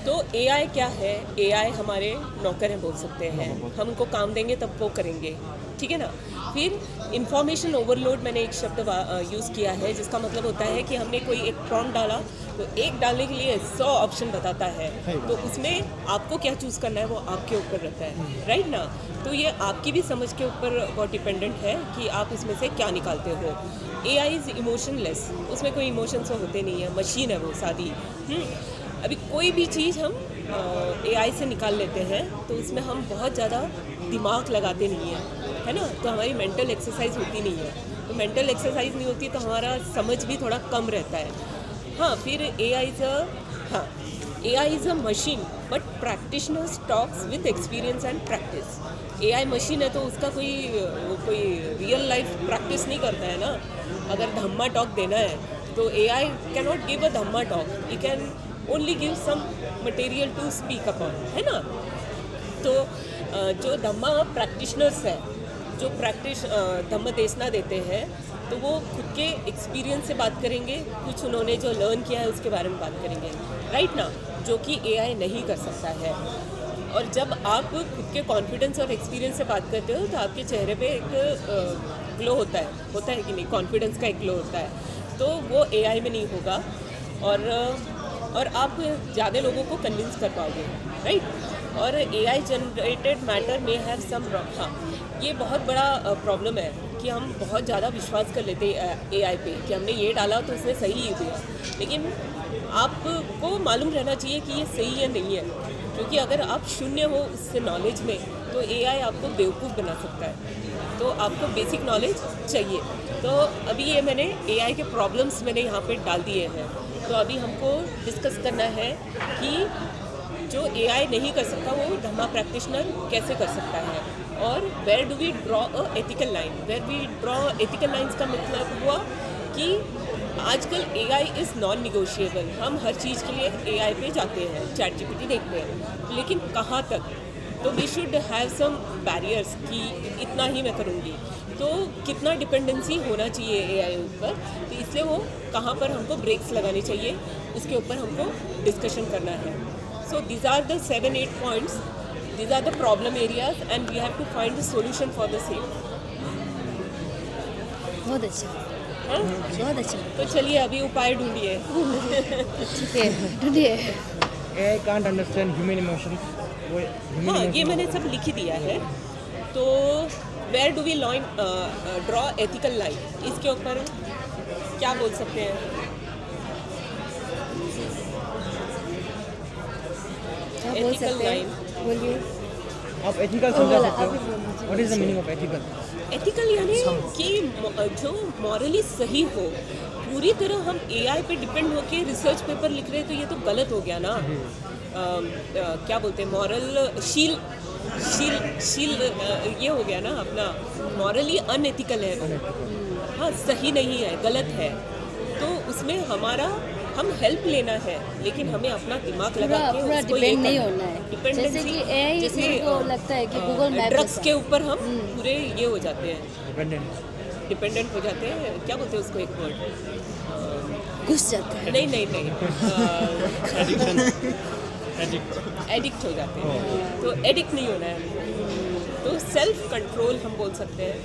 तो AI क्या है? AI हमारे नौकर हैं बोल सकते हैं. हम उनको काम देंगे तब वो करेंगे. ठीक है ना? फिर इंफॉर्मेशन ओवरलोड मैंने एक शब्द यूज़ किया है, जिसका मतलब होता है कि हमने कोई एक प्रॉम्प्ट डाला तो एक डालने के लिए 100 ऑप्शन बताता है. तो उसमें आपको क्या चूज़ करना है वो आपके ऊपर रहता है, राइट ना? तो ये आपकी भी समझ के ऊपर बहुत डिपेंडेंट है कि आप उसमें से क्या निकालते हो. AI इज़ इमोशनलेस, उसमें कोई इमोशंस होते नहीं है, मशीन है वो सादी. अभी कोई भी चीज़ हम AI से निकाल लेते हैं तो उसमें हम बहुत ज़्यादा दिमाग लगाते नहीं हैं, है ना? तो हमारी मेंटल एक्सरसाइज होती नहीं है. तो मेंटल एक्सरसाइज नहीं होती तो हमारा समझ भी थोड़ा कम रहता है. हाँ, फिर AI is a machine but practitioners talks with experience and practice. AI machine है तो उसका कोई रियल लाइफ प्रैक्टिस नहीं करता है ना. अगर धम्मा टॉक देना है तो AI can not give a dhamma talk, he can only give some material to speak upon, है ना? तो जो धम्मा प्रैक्टिशनर्स है, जो धम्म देशना देते हैं, तो वो खुद के एक्सपीरियंस से बात करेंगे, कुछ उन्होंने जो लर्न किया है उसके बारे में बात करेंगे, राइट ना? जो कि AI नहीं कर सकता है. और जब आप खुद के कॉन्फिडेंस और एक्सपीरियंस से बात करते हो तो आपके चेहरे पे एक ग्लो होता है कि नहीं? कॉन्फिडेंस का एक ग्लो होता है. तो वो AI में नहीं होगा और आप ज़्यादा लोगों को कन्विंस कर पाओगे, राइट? और AI जनरेटेड मैटर में हैव सम. हाँ, ये बहुत बड़ा प्रॉब्लम है कि हम बहुत ज़्यादा विश्वास कर लेते हैं AI पे कि हमने ये डाला तो उसने सही ही दिया. लेकिन आपको मालूम रहना चाहिए कि ये सही है नहीं है, क्योंकि अगर आप शून्य हो उससे नॉलेज में तो AI आपको बेवकूफ़ बना सकता है. तो आपको बेसिक नॉलेज चाहिए. तो अभी ये मैंने AI के प्रॉब्लम्स मैंने यहाँ पे डाल दिए हैं. तो अभी हमको डिस्कस करना है कि जो AI नहीं कर सकता वो धम्मा प्रैक्टिशनर कैसे कर सकता है, और where do we draw a ethical line. Where we draw ethical lines का मतलब हुआ कि आजकल AI इज़ नॉन निगोशिएबल. हम हर चीज़ के लिए AI पे जाते हैं, ChatGPT देखते हैं, लेकिन कहाँ तक? तो we should have some barriers कि इतना ही मैं करूँगी. तो कितना डिपेंडेंसी होना चाहिए AI ऊपर, तो इसलिए वो कहाँ पर हमको ब्रेक्स लगाने चाहिए उसके ऊपर हमको डिस्कशन करना है. So these are the 7-8 points. These are the problem areas and we have to find a solution for the same. बहुत अच्छा. हाँ? बहुत अच्छा. तो चलिए अभी उपाय ढूंढिए. ठीक है, ढूंढिए. AI can't understand human emotions. हाँ, ये मैंने सब लिख ही दिया है. तो where do we draw ethical line? इसके ऊपर क्या बोल सकते हैं? एथिकल लाइन बोलिए. आप एथिकल समझा सकते हो? What is the meaning of ethical? Ethical यानी कि जो मॉरली सही हो. पूरी तरह हम AI पे डिपेंड होके रिसर्च पेपर लिख रहे हैं तो ये तो गलत हो गया ना. क्या बोलते हैं, मॉरल शील ये हो गया ना अपना. मॉरली अनएथिकल है. हाँ, सही नहीं है, गलत है. तो उसमें हमारा हम हेल्प लेना है, लेकिन हमें अपना दिमाग लगा के पूरा उसको डिपेंड नहीं होना है। जैसे कि AI मेरे को लगता है कि गूगल मैप ड्रग्स के ऊपर हम पूरे ये हो जाते हैं, डिपेंडेंट हो जाते हैं। क्या बोलते हैं उसको, एक वर्ड, घुस जाता है। नहीं एडिक्ट हो जाते हैं। तो एडिक्ट नहीं होना है हमको, तो सेल्फ कंट्रोल हम बोल सकते हैं,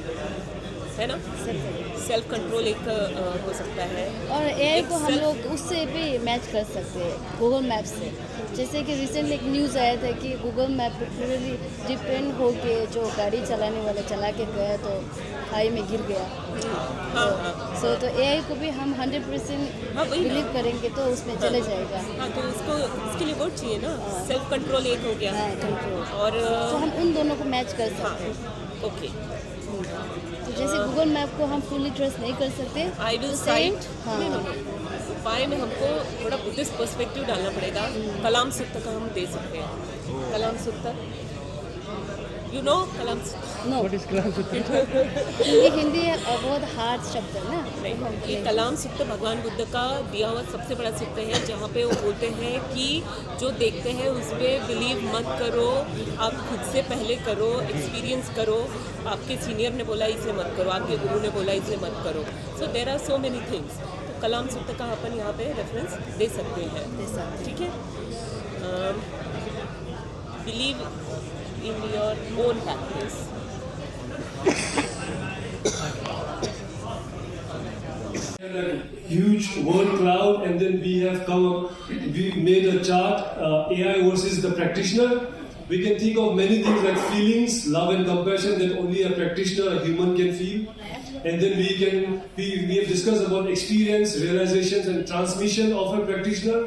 है ना। सेल्फ कंट्रोल एक हो सकता है। और AI को हम लोग उससे भी मैच कर सकते हैं, गूगल मैप से। जैसे कि रिसेंटली एक न्यूज़ आया था कि गूगल मैप पर पूरी डिपेंड हो के जो गाड़ी चलाने वाला चला के गया तो खाई में गिर गया। तो AI को भी हम 100% बिलीव करेंगे तो उसमें चले जाएगा। हाँ, तो उसके लिए वर्ड चाहिए ना, सेल्फ कंट्रोल एक हो गया। कंट्रोल। और तो हम उन दोनों को मैच कर सकते हैं। ओके। तो जैसे गूगल मैप को हम फुली ट्रस्ट नहीं कर सकते, आई विल साइट। उपाय में हमको थोड़ा बुद्धिस्ट पर्सपेक्टिव डालना पड़ेगा। कलाम सूत्र का हम दे सकते हैं। कलाम सूत्र, you know Kalam no, Hindi बहुत हार्ड शब्द है ना। नहीं, ये कलाम सूत्र भगवान बुद्ध का दिया हुआ सबसे बड़ा सूत्र है, जहाँ पे वो बोलते हैं कि जो देखते हैं उस पर बिलीव मत करो, आप खुद से पहले करो, एक्सपीरियंस करो। आपके सीनियर ने बोला इसे मत करो, आपके गुरु ने बोला इसे मत करो। So there are so many things. तो कलाम सूत्र का अपन यहाँ पे रेफरेंस दे सकते हैं, ठीक है। Believe in your own practice. Huge word cloud, and then we made a chart, AI versus the practitioner. We can think of many things like feelings, love and compassion that only a practitioner, a human can feel. And then we have discussed about experience, realizations and transmission of a practitioner,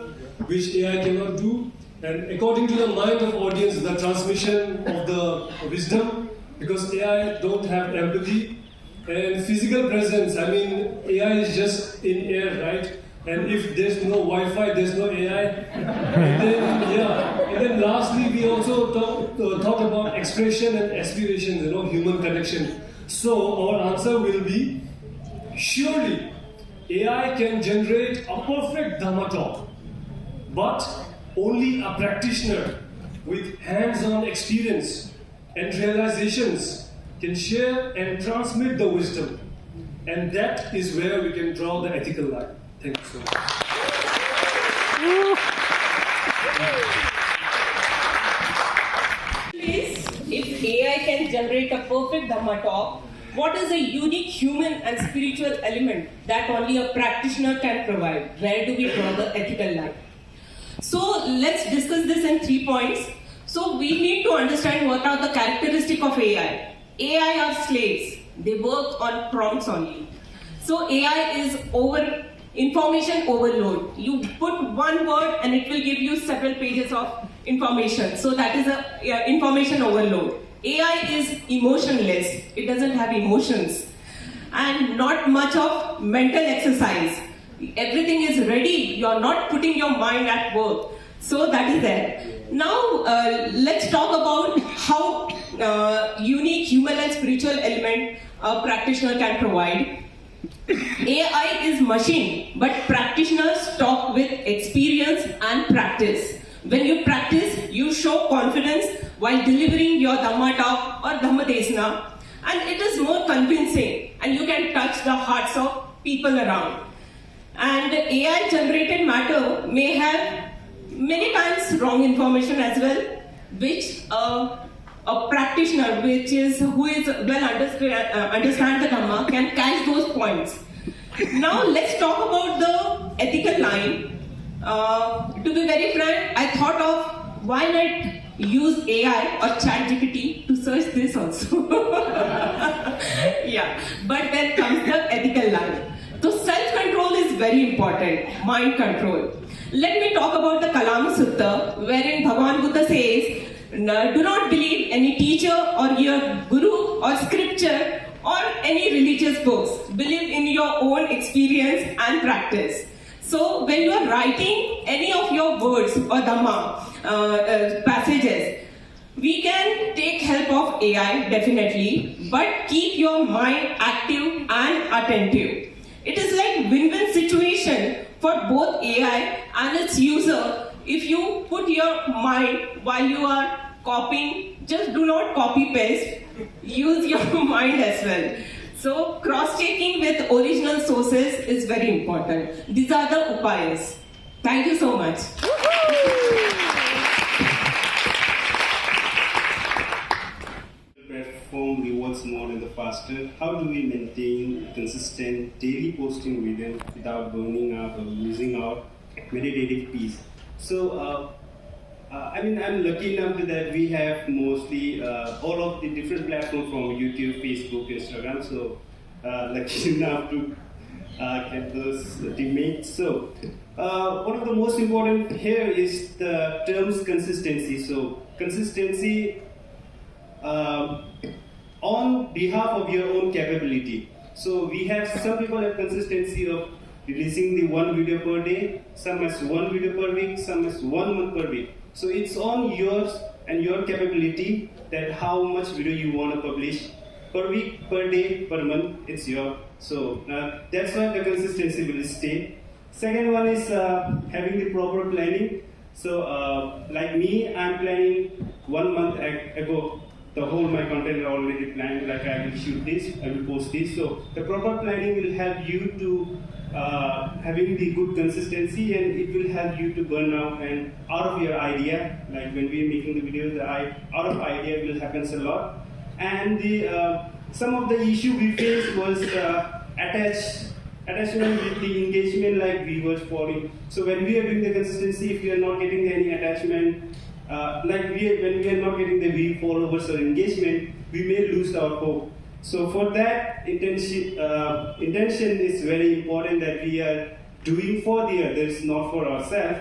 which AI cannot do. And according to the mind of audience, the transmission of the wisdom, because AI don't have empathy. And physical presence, I mean, AI is just in air, right? And if there's no Wi-Fi, there's no AI. And then lastly, we also talk about expression and aspirations, human connection. So our answer will be, surely AI can generate a perfect Dhamma talk, but only a practitioner with hands-on experience and realizations can share and transmit the wisdom. And that is where we can draw the ethical line. Thank you so much. Please, if AI can generate a perfect Dhamma talk, what is a unique human and spiritual element that only a practitioner can provide? Where do we draw the ethical line? So let's discuss this in 3 points. So we need to understand what are the characteristics of AI. AI are slaves. They work on prompts only. So AI is information overload. You put one word and it will give you several pages of information. So that is a information overload. AI is emotionless. It doesn't have emotions. And not much of mental exercise. Everything is ready. You're not putting your mind at work. So that is there. Now let's talk about how unique human and spiritual element a practitioner can provide. AI is machine, but practitioners talk with experience and practice. When you practice, you show confidence while delivering your Dhamma talk or Dhamma Desna, and it is more convincing, and you can touch the hearts of people around. And AI generated matter may have many times wrong information as well, which a practitioner who is well understand the Dhamma can catch those points. Now let's talk about the ethical line. To be very frank, I thought of why not use AI or ChatGPT to search this also. Yeah, but then comes the ethical line. So self-control is very important, mind control. Let me talk about the Kalam Sutta, wherein Bhagavan Buddha says, do not believe any teacher or your guru or scripture or any religious books. Believe in your own experience and practice. So when you are writing any of your words or Dhamma passages, we can take help of AI definitely, but keep your mind active and attentive. It is like win-win situation for both AI and its user. If you put your mind while you are copying, just do not copy paste, use your mind as well. So cross-checking with original sources is very important. These are the upayas. Thank you so much. Platform rewards more and the faster. How do we maintain consistent daily posting rhythm without burning out or losing out meditative peace? So, I'm lucky enough that we have mostly all of the different platforms from YouTube, Facebook, Instagram. So, lucky enough to get those teammates. So, one of the most important here is the terms consistency. So, consistency on behalf of your own capability. So, we have some people have consistency of releasing the one video per day, some as one video per week, some as 1 month per week. So it's on yours and your capability that how much video you want to publish per week, per day, per month, it's your. So that's why the consistency will stay. Second one is having the proper planning. So like me, I'm planning 1 month ago. The whole my content are already planned, like I will shoot this, I will post this. So the proper planning will help you to having the good consistency, and it will help you to burn out and out of your idea. Like when we are making the video, the out of idea will happen a lot. And the some of the issue we faced was attachment with the engagement, like viewers falling. So when we are doing the consistency, if we are not getting any attachment, when we are not getting the view, followers or engagement, we may lose our hope. So for that, intention is very important, that we are doing for the others, not for ourselves.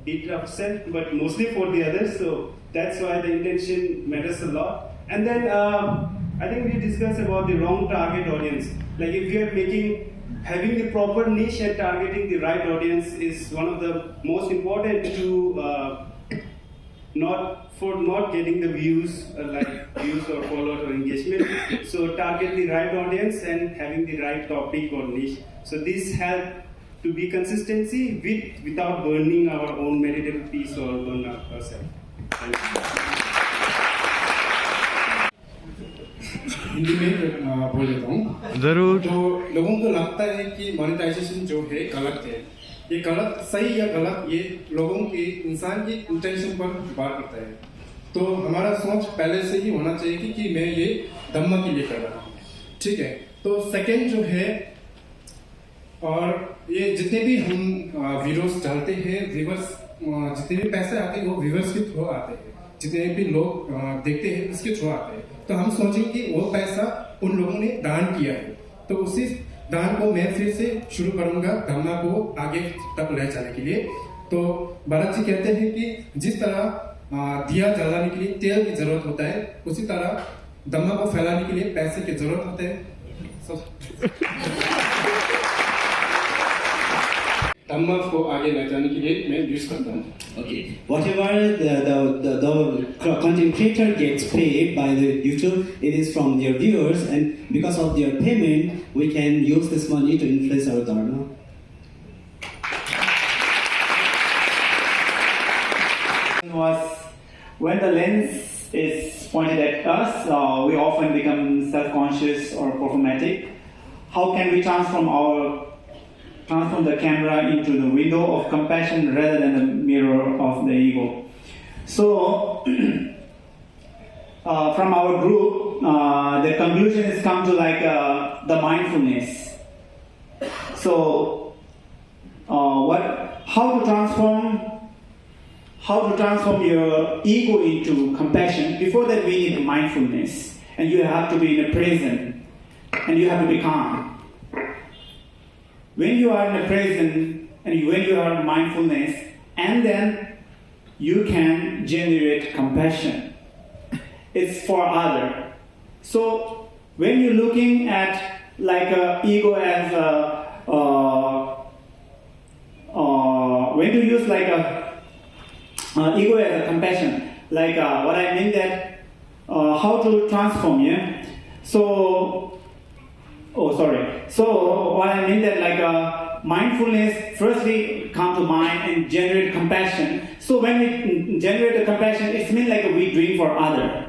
Beat ourselves, but mostly for the others. So that's why the intention matters a lot. And then I think we discussed about the wrong target audience. Like if we are having the proper niche and targeting the right audience is one of the most important to not getting the views or followers or engagement. So target the right audience and having the right topic or niche. So this help to be consistency without burning our own meditative peace or burn out ourselves. Hindi में बोल देता हूँ जरूर। तो लोगों को लगता है कि मोनेटाइजेशन जो है गलत है, ये गलत, सही या गलत, ये लोगों की, इंसान की इंटेंशन पर निर्भर करता है। तो हमारा सोच पहले से ही होना चाहिए कि मैं ये धम्मा के लिए कर रहा हूँ, ठीक है। तो सेकंड जो है, और ये जितने भी हम वीडियोस डालते हैं, व्यूअर्स जितने भी पैसे आते हैं वो व्यूअर्स के थ्रू आते हैं, जितने भी लोग देखते हैं उसके थ्रू आते हैं। तो हम सोचें कि वो पैसा उन लोगों ने दान किया है, तो उसी दान को मैं फिर से शुरू करूंगा धम्मा को आगे तक ले जाने के लिए। तो भरत जी कहते हैं कि जिस तरह दिया जलाने के लिए तेल की जरूरत होता है, उसी तरह धम्मा को फैलाने के लिए पैसे की जरूरत होता है। धम्मा को आगे ले जाने के लिए मैं यूज करता हूँ। Okay, whatever the content creator gets paid by the YouTube, it is from their viewers, and because of their payment, we can use this money to influence our dharma. Was when the lens is pointed at us, we often become self-conscious or performatic. How can we transform the camera into the window of compassion rather than the mirror of the ego? So, from our group, the conclusion is come to the mindfulness. So, how to transform your ego into compassion? Before that, we need mindfulness, and you have to be in the present, and you have to be calm. When you are in the present and when you are in mindfulness, and then you can generate compassion. It's for other. So when you're looking at ego as when you use ego as a compassion, what I mean that how to transform, yeah. So what I mean that mindfulness firstly come to mind and generate compassion. So when we generate the compassion, it means like we doing for other.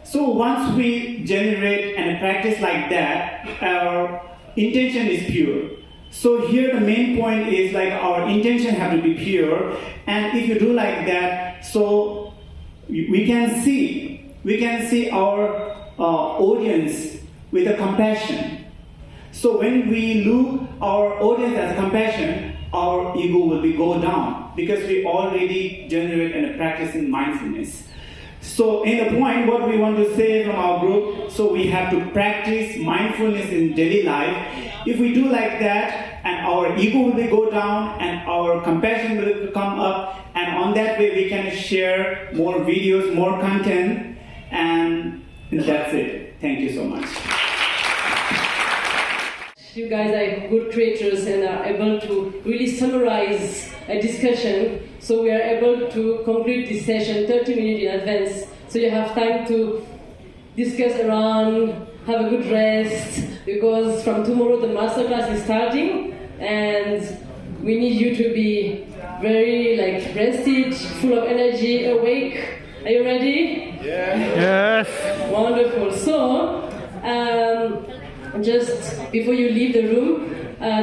So once we generate and practice like that, our intention is pure. So here the main point is like our intention have to be pure, and if you do like that, so we can see our audience with a compassion. So when we look our audience as compassion, our ego will be go down because we already generate and practice in mindfulness. So in the point, what we want to say from our group, so we have to practice mindfulness in daily life. If we do like that, and our ego will be go down, and our compassion will come up, and on that way we can share more videos, more content, and that's it. Thank you so much. You guys are good creators and are able to really summarize a discussion, so we are able to complete this session 30 minutes in advance, so you have time to discuss around, have a good rest, because from tomorrow the masterclass is starting and we need you to be very rested, full of energy, awake. Are you ready? Yes. Wonderful. So, just before you leave the room,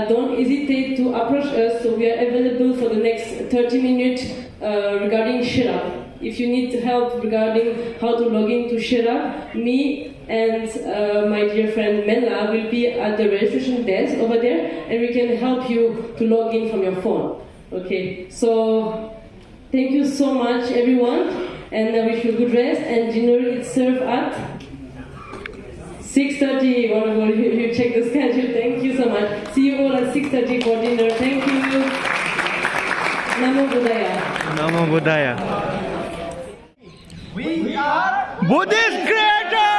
don't hesitate to approach us. So we are available for the next 30 minutes regarding Shira. If you need help regarding how to log into Shira, me and my dear friend Mela will be at the registration desk over there, and we can help you to log in from your phone. Okay, so thank you so much everyone, and I wish you good rest, and dinner is served at 6:30. Wonderful, you check the schedule. Thank you so much. See you all at 6:30 for dinner. Thank you. Namo Buddhaya. Namo Buddhaya. We are Buddhist Creators!